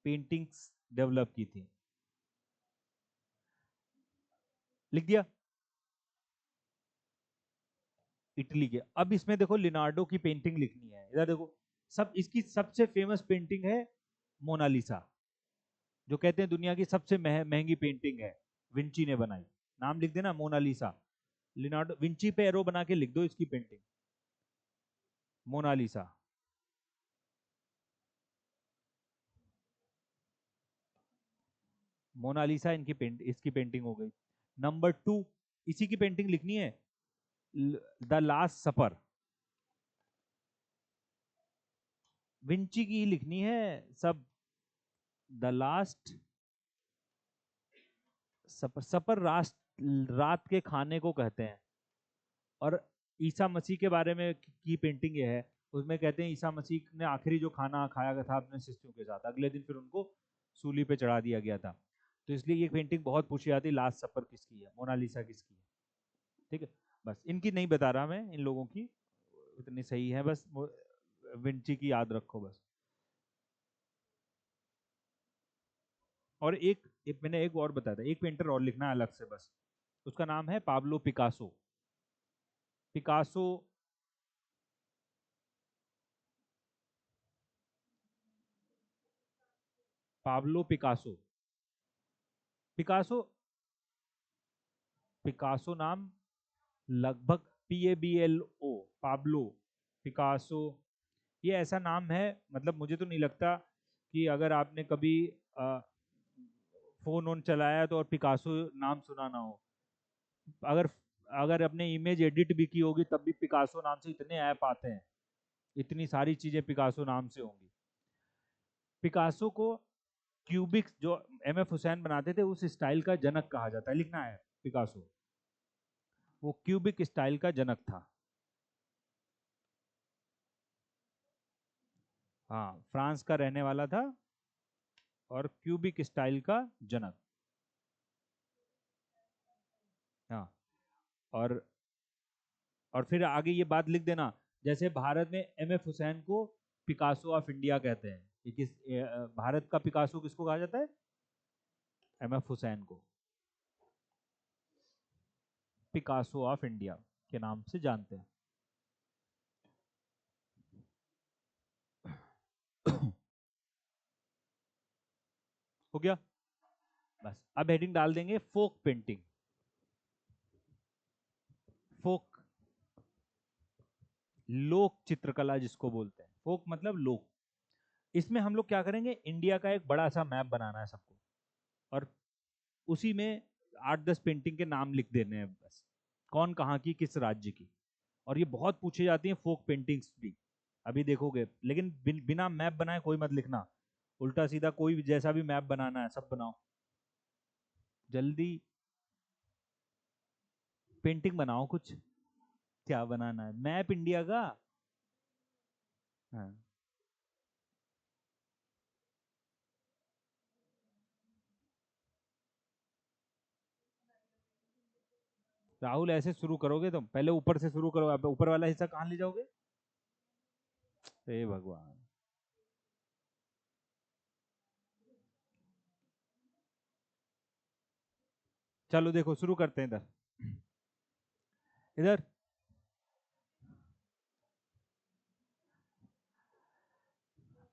पेंटिंग्स डेवलप की थी। लिख दिया, इटली के। अब इसमें देखो लिनार्डो की पेंटिंग लिखनी है, इधर देखो, सब इसकी सबसे फेमस पेंटिंग है मोनालिसा, जो कहते हैं दुनिया की सबसे महंगी पेंटिंग है, विंची ने बनाई। नाम लिख देना मोनालिसा, लिनार्डो विंची पे एरो बना के लिख दो इसकी पेंटिंग, मोनालिसा। मोनालिसा इनकी इसकी पेंटिंग हो गई। नंबर 2, इसी की पेंटिंग लिखनी है, द लास्ट सपर। विंची की ही लिखनी है सब, द लास्ट सपर। सपर रात के खाने को कहते हैं। और ईसा मसीह के बारे में की पेंटिंग ये है, उसमें कहते हैं ईसा मसीह ने आखिरी जो खाना खाया था अपने शिष्यों के साथ, अगले दिन फिर उनको सूली पे चढ़ा दिया गया था। तो इसलिए ये पेंटिंग बहुत पूछी जाती है, लास्ट सपर किसकी है, मोनालिसा किसकी है। ठीक है, बस इनकी नहीं बता रहा मैं, इन लोगों की इतनी सही है, बस विंची की याद रखो बस। और एक मैंने एक और बताया था, एक पेंटर और लिखना है अलग से बस, उसका नाम है Pablo Picasso. Picasso Pablo Picasso. Picasso Picasso नाम लगभग PABLO, पाब्लो पिकासो, ये ऐसा नाम है, मतलब मुझे तो नहीं लगता कि अगर आपने कभी फोन ऑन चलाया तो और पिकासो नाम सुना ना हो। अगर अगर आपने इमेज एडिट भी की होगी तब भी पिकासो नाम से इतने ऐप आते हैं, इतनी सारी चीजें पिकासो नाम से होंगी। पिकासो को क्यूबिक जो MF हुसैन बनाते थे उस स्टाइल का जनक कहा जाता है, लिखना है पिकासो, वो क्यूबिक स्टाइल का जनक था। हाँ, फ्रांस का रहने वाला था और क्यूबिक स्टाइल का जनक। हाँ, और और फिर आगे ये बात लिख देना, जैसे भारत में MF हुसैन को पिकासो ऑफ इंडिया कहते हैं, ये भारत का पिकासो किसको कहा जाता है? MF हुसैन को पिकासो ऑफ इंडिया के नाम से जानते हैं। हो गया, बस अब हेडिंग डाल देंगे फोक पेंटिंग। फोक, लोक चित्रकला जिसको बोलते हैं, फोक मतलब लोक। इसमें हम लोग क्या करेंगे, इंडिया का एक बड़ा सा मैप बनाना है सबको, और उसी में 8-10 पेंटिंग के नाम लिख देने हैं बस, कौन कहाँ की किस राज्य की। और ये बहुत पूछी जाती हैं फोक पेंटिंग्स भी, अभी देखोगे। लेकिन बिना मैप बनाए कोई मत लिखना, उल्टा सीधा कोई भी जैसा भी मैप बनाना है सब बनाओ, जल्दी पेंटिंग बनाओ कुछ। क्या बनाना है, मैप इंडिया का? हाँ, राहुल ऐसे शुरू करोगे तुम, पहले ऊपर से शुरू करो, अब ऊपर वाला हिस्सा कहाँ ले जाओगे? हे भगवान। चलो देखो शुरू करते हैं इधर। इधर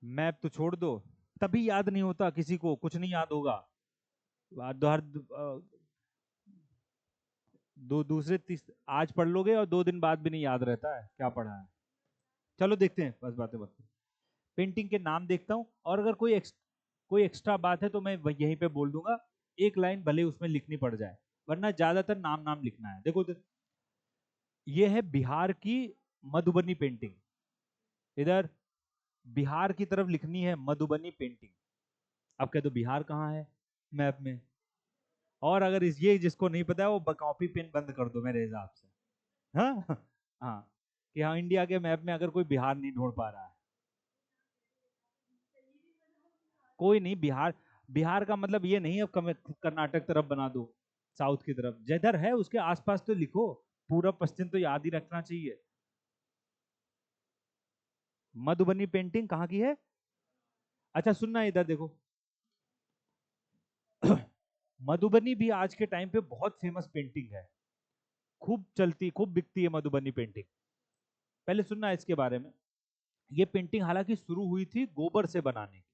मैप तो छोड़ दो, तभी याद नहीं होता किसी को, कुछ नहीं याद होगा। हर दो दूसरे आज पढ़ लोगे और 2 दिन बाद भी नहीं याद रहता है क्या पढ़ा है। चलो देखते हैं, बस बातें बातें। पेंटिंग के नाम देखता हूँ, और अगर कोई एक्स्ट्रा बात है तो मैं यहीं पे बोल दूंगा, एक लाइन भले उसमें लिखनी पड़ जाए, वरना ज्यादातर नाम नाम लिखना है। देखो ये है बिहार की मधुबनी पेंटिंग, इधर बिहार की तरफ लिखनी है मधुबनी पेंटिंग। अब कह दो बिहार कहाँ है मैप में, और अगर ये जिसको नहीं पता है वो कॉपी पेन बंद कर दो मेरे हिसाब से। हाँ हाँ, कि हाँ इंडिया के मैप में अगर कोई बिहार नहीं ढूंढ पा रहा है, कोई नहीं, बिहार बिहार का मतलब ये नहीं अब कर्नाटक तरफ बना दो, साउथ की तरफ जिधर है उसके आसपास तो लिखो, पूरा पश्चिम तो याद ही रखना चाहिए। मधुबनी पेंटिंग कहाँ की है? अच्छा सुनना, इधर देखो। मधुबनी भी आज के टाइम पे बहुत फेमस पेंटिंग है, खूब चलती खूब बिकती है मधुबनी पेंटिंग। पहले सुनना इसके बारे में, ये पेंटिंग हालांकि शुरू हुई थी गोबर से बनाने की,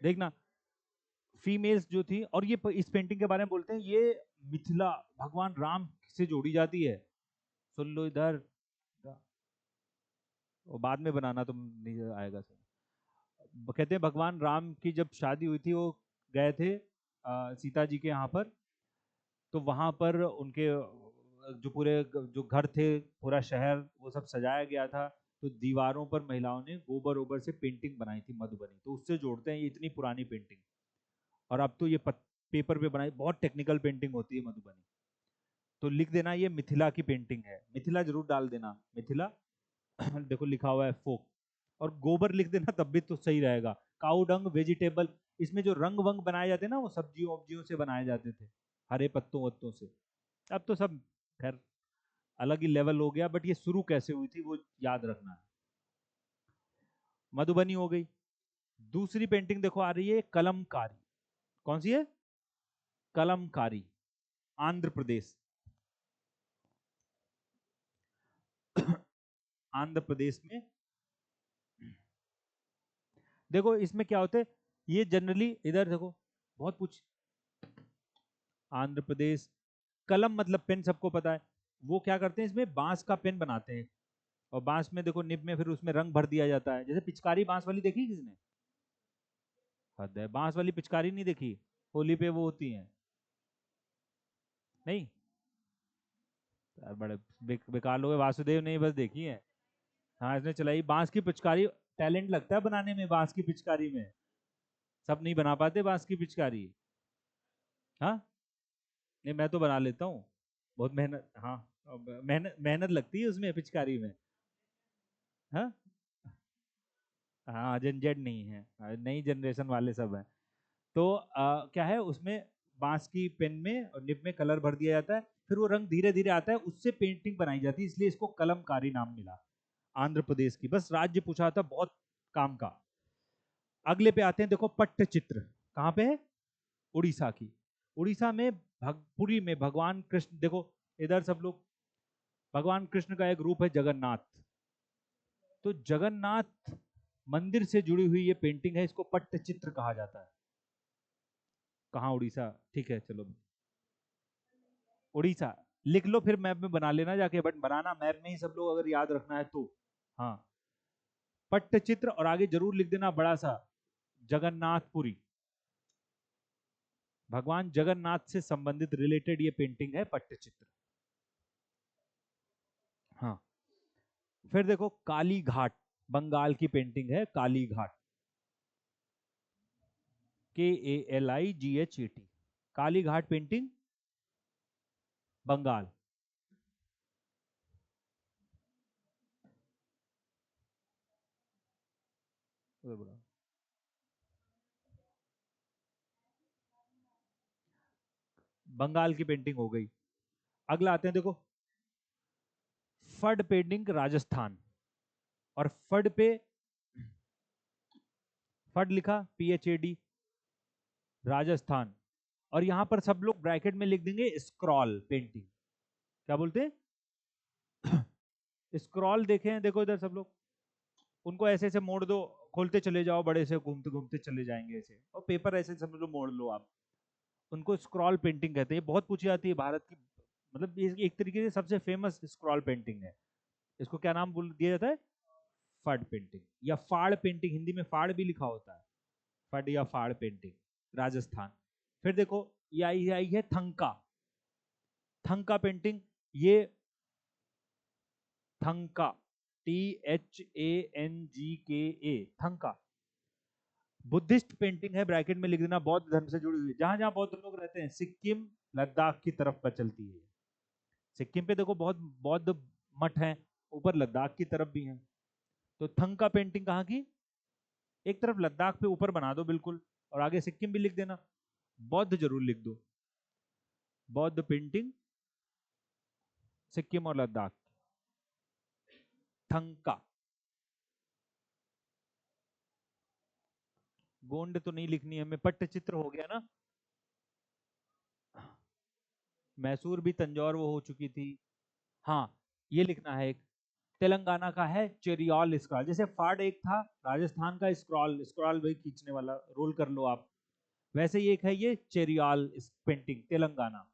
देखना, फीमेल्स जो थी, और ये इस पेंटिंग के बारे में बोलते हैं ये मिथिला भगवान राम से जोड़ी जाती है। सुन लो इधर, वो बाद में बनाना तुम, नहीं आएगा सर। कहते हैं भगवान राम की जब शादी हुई थी वो गए थे सीता जी के यहाँ पर, तो वहां पर उनके जो पूरे जो घर थे, पूरा शहर वो सब सजाया गया था, तो दीवारों पर महिलाओं ने गोबर ओबर से पेंटिंग बनाई थी मधुबनी, तो उससे जोड़ते हैं ये इतनी पुरानी पेंटिंग। और अब तो ये पेपर पे बनाई बहुत टेक्निकल पेंटिंग होती है मधुबनी। तो लिख देना ये मिथिला की पेंटिंग है, मिथिला जरूर डाल देना, मिथिला। देखो लिखा हुआ है फोक, और गोबर लिख देना तब भी तो सही रहेगा, काउ डंग वेजिटेबल, इसमें जो रंग वंग बनाए जाते ना वो सब्जियों वब्जियों से बनाए जाते थे, हरे पत्तों वत्तों से। अब तो सब खैर अलग ही लेवल हो गया, बट ये शुरू कैसे हुई थी वो याद रखना है। मधुबनी हो गई। दूसरी पेंटिंग देखो आ रही है कलमकारी। कौन सी है? कलमकारी, आंध्र प्रदेश। आंध्र प्रदेश में देखो इसमें क्या होता है, ये जनरली इधर देखो बहुत कुछ। आंध्र प्रदेश, कलम मतलब पेन, सबको पता है। वो क्या करते हैं, इसमें बांस का पेन बनाते हैं, और बांस में देखो निब में फिर उसमें रंग भर दिया जाता है। जैसे पिचकारी बांस वाली देखी किसने? हद है, बांस वाली पिचकारी नहीं देखी? होली पे वो होती है नहीं? यार बड़े बेकार लोग हैं। वासुदेव ने ही बस देखी है। हाँ इसने चलाई बांस की पिचकारी। टैलेंट लगता है बनाने में बांस की पिचकारी में। सब नहीं बना पाते बांस की पिचकारी। हाँ नहीं मैं तो बना लेता हूँ। बहुत मेहनत, हाँ मेहनत मेहनत लगती है उसमें पिचकारी में। हाँ हाँ झंझट नहीं है, नई जनरेशन वाले सब हैं। तो क्या है उसमें, बांस की पेन में और निब में कलर भर दिया जाता है, फिर वो रंग धीरे धीरे आता है, उससे पेंटिंग बनाई जाती है, इसलिए इसको कलमकारी नाम मिला। आंध्र प्रदेश की, बस राज्य पूछा था बहुत काम का। अगले पे आते हैं, देखो पट्टचित्र कहाँ पे है? उड़ीसा की। उड़ीसा में पुरी में भगवान कृष्ण, देखो इधर सब लोग, भगवान कृष्ण का एक रूप है जगन्नाथ। तो जगन्नाथ मंदिर से जुड़ी हुई ये पेंटिंग है, इसको पट्टचित्र कहा जाता है। कहाँ? उड़ीसा। ठीक है चलो, उड़ीसा लिख लो, फिर मैप में बना लेना जाके, बट बनाना मैप में ही सब लोग अगर याद रखना है तो। हाँ पट्टचित्र, और आगे जरूर लिख देना बड़ा सा, जगन्नाथपुरी। भगवान जगन्नाथ से संबंधित रिलेटेड ये पेंटिंग है पट्टचित्र। हाँ फिर देखो काली घाट, बंगाल की पेंटिंग है काली घाट। KALIGHAT, Kali Ghat painting, Bengal. बंगाल की पेंटिंग हो गई। अगला आते हैं देखो, फड पेंटिंग राजस्थान। और फड पे, फड लिखा PHAD, राजस्थान। और यहां पर सब लोग ब्रैकेट में लिख देंगे स्क्रॉल पेंटिंग। क्या बोलते हैं? स्क्रॉल देखे हैं, देखो इधर सब लोग, उनको ऐसे ऐसे मोड़ दो, खोलते चले जाओ, बड़े से घूमते घूमते चले जाएंगे ऐसे, और पेपर ऐसे समझ लो मोड़ लो आप। उनको स्क्रॉल पेंटिंग कहते हैं। ये बहुत पूछी जाती है भारत की, मतलब ये एक तरीके से सबसे फेमस स्क्रॉल पेंटिंग है। इसको क्या नाम बोल दिया जाता है? फड पेंटिंग या फाड़ पेंटिंग, हिंदी में फाड़ भी लिखा होता है। फड या फाड़ पेंटिंग, राजस्थान। फिर देखो ये आई आई है थंका। थंका पेंटिंग, ये thangka, THANGKA, thangka Buddhist painting है, ब्रैकेट में लिख देना, बौद्ध धर्म से जुड़ी हुई। जहां जहां बौद्ध लोग रहते हैं, सिक्किम लद्दाख की तरफ पर चलती है। सिक्किम पे देखो बहुत बौद्ध मठ हैं, ऊपर लद्दाख की तरफ भी हैं। तो थंका पेंटिंग कहाँ की? एक तरफ लद्दाख पे ऊपर बना दो बिल्कुल, और आगे सिक्किम भी लिख देना, बौद्ध जरूर लिख दो। बौद्ध पेंटिंग, सिक्किम और लद्दाख, थंका। गोंड तो नहीं लिखनी है हमें, पट्टचित्र हो गया ना। मैसूर भी, तंजौर वो हो चुकी थी। हाँ ये लिखना है एक, तेलंगाना का है चेरियल स्क्रॉल। जैसे फाड़ एक था राजस्थान का, स्क्रॉल, स्क्रॉल वही खींचने वाला, रोल कर लो आप, वैसे ही एक है ये चेरियल पेंटिंग, तेलंगाना।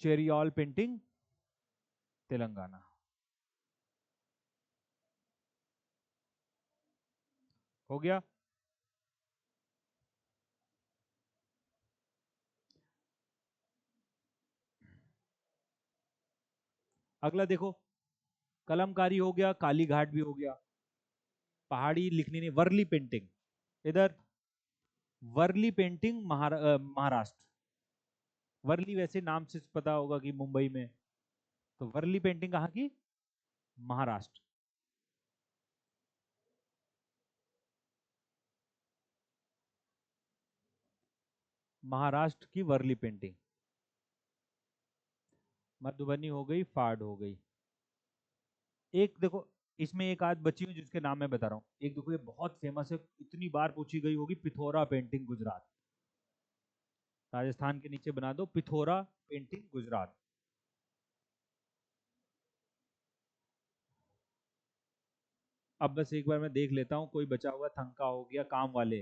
चेरियल पेंटिंग, तेलंगाना। हो गया। अगला देखो, कलमकारी हो गया, काली घाट भी हो गया। पहाड़ी लिखनी नहीं, वर्ली पेंटिंग इधर, वर्ली पेंटिंग महाराष्ट्र। वर्ली वैसे नाम से पता होगा कि मुंबई में, तो वर्ली पेंटिंग कहाँ की? महाराष्ट्र। महाराष्ट्र की वर्ली पेंटिंग, मधुबनी हो गई, फाड़ हो गई। एक देखो, इसमें एक आध बची हुई जिसके नाम मैं बता रहा हूँ। एक देखो, ये बहुत फेमस है, इतनी बार पूछी गई होगी, पिथौरा पेंटिंग गुजरात। राजस्थान के नीचे बना दो पिथौरा पेंटिंग गुजरात। अब बस एक बार मैं देख लेता हूँ, कोई बचा हुआ, थंका हो गया, काम वाले,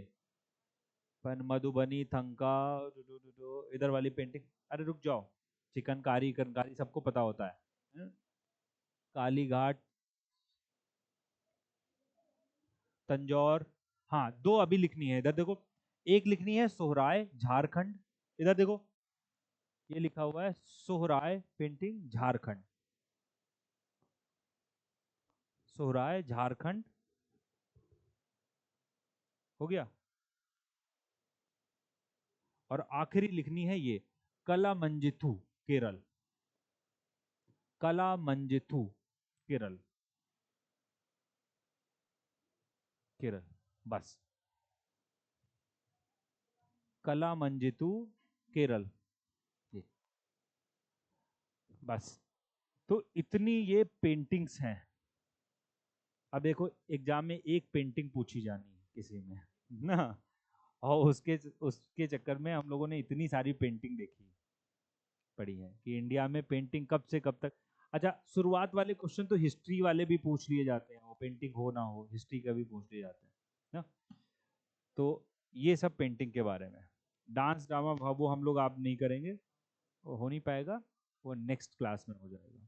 पर मधुबनी, थंका, इधर वाली पेंटिंग। अरे रुक जाओ, चिकनकारी कंकारी सबको पता होता है, हैं? कालीघाट, तंजौर। हाँ, दो अभी लिखनी है, इधर देखो। एक लिखनी है सोहराय झारखंड, इधर देखो, ये लिखा हुआ है सोहराय पेंटिंग झारखंड, सोहराय झारखंड, हो गया। और आखिरी लिखनी है ये कला मंजिथु, केरल, कला मंजिथु, केरल, केरल, बस, कला मंजितू, केरल, ये बस। तो इतनी ये पेंटिंग्स हैं। अब देखो, एग्जाम में एक पेंटिंग पूछी जानी है किसी में ना, और उसके उसके चक्कर में हम लोगों ने इतनी सारी पेंटिंग देखी पड़ी है कि इंडिया में पेंटिंग कब से कब तक। अच्छा, शुरुआत वाले क्वेश्चन तो हिस्ट्री वाले भी पूछ लिए जाते हैं, वो पेंटिंग हो ना हो हिस्ट्री का भी पूछ लिए जाते हैं ना। तो ये सब पेंटिंग के बारे में। डांस ड्रामा वो हम लोग आप नहीं करेंगे, वो हो नहीं पाएगा, वो नेक्स्ट क्लास में हो जाएगा।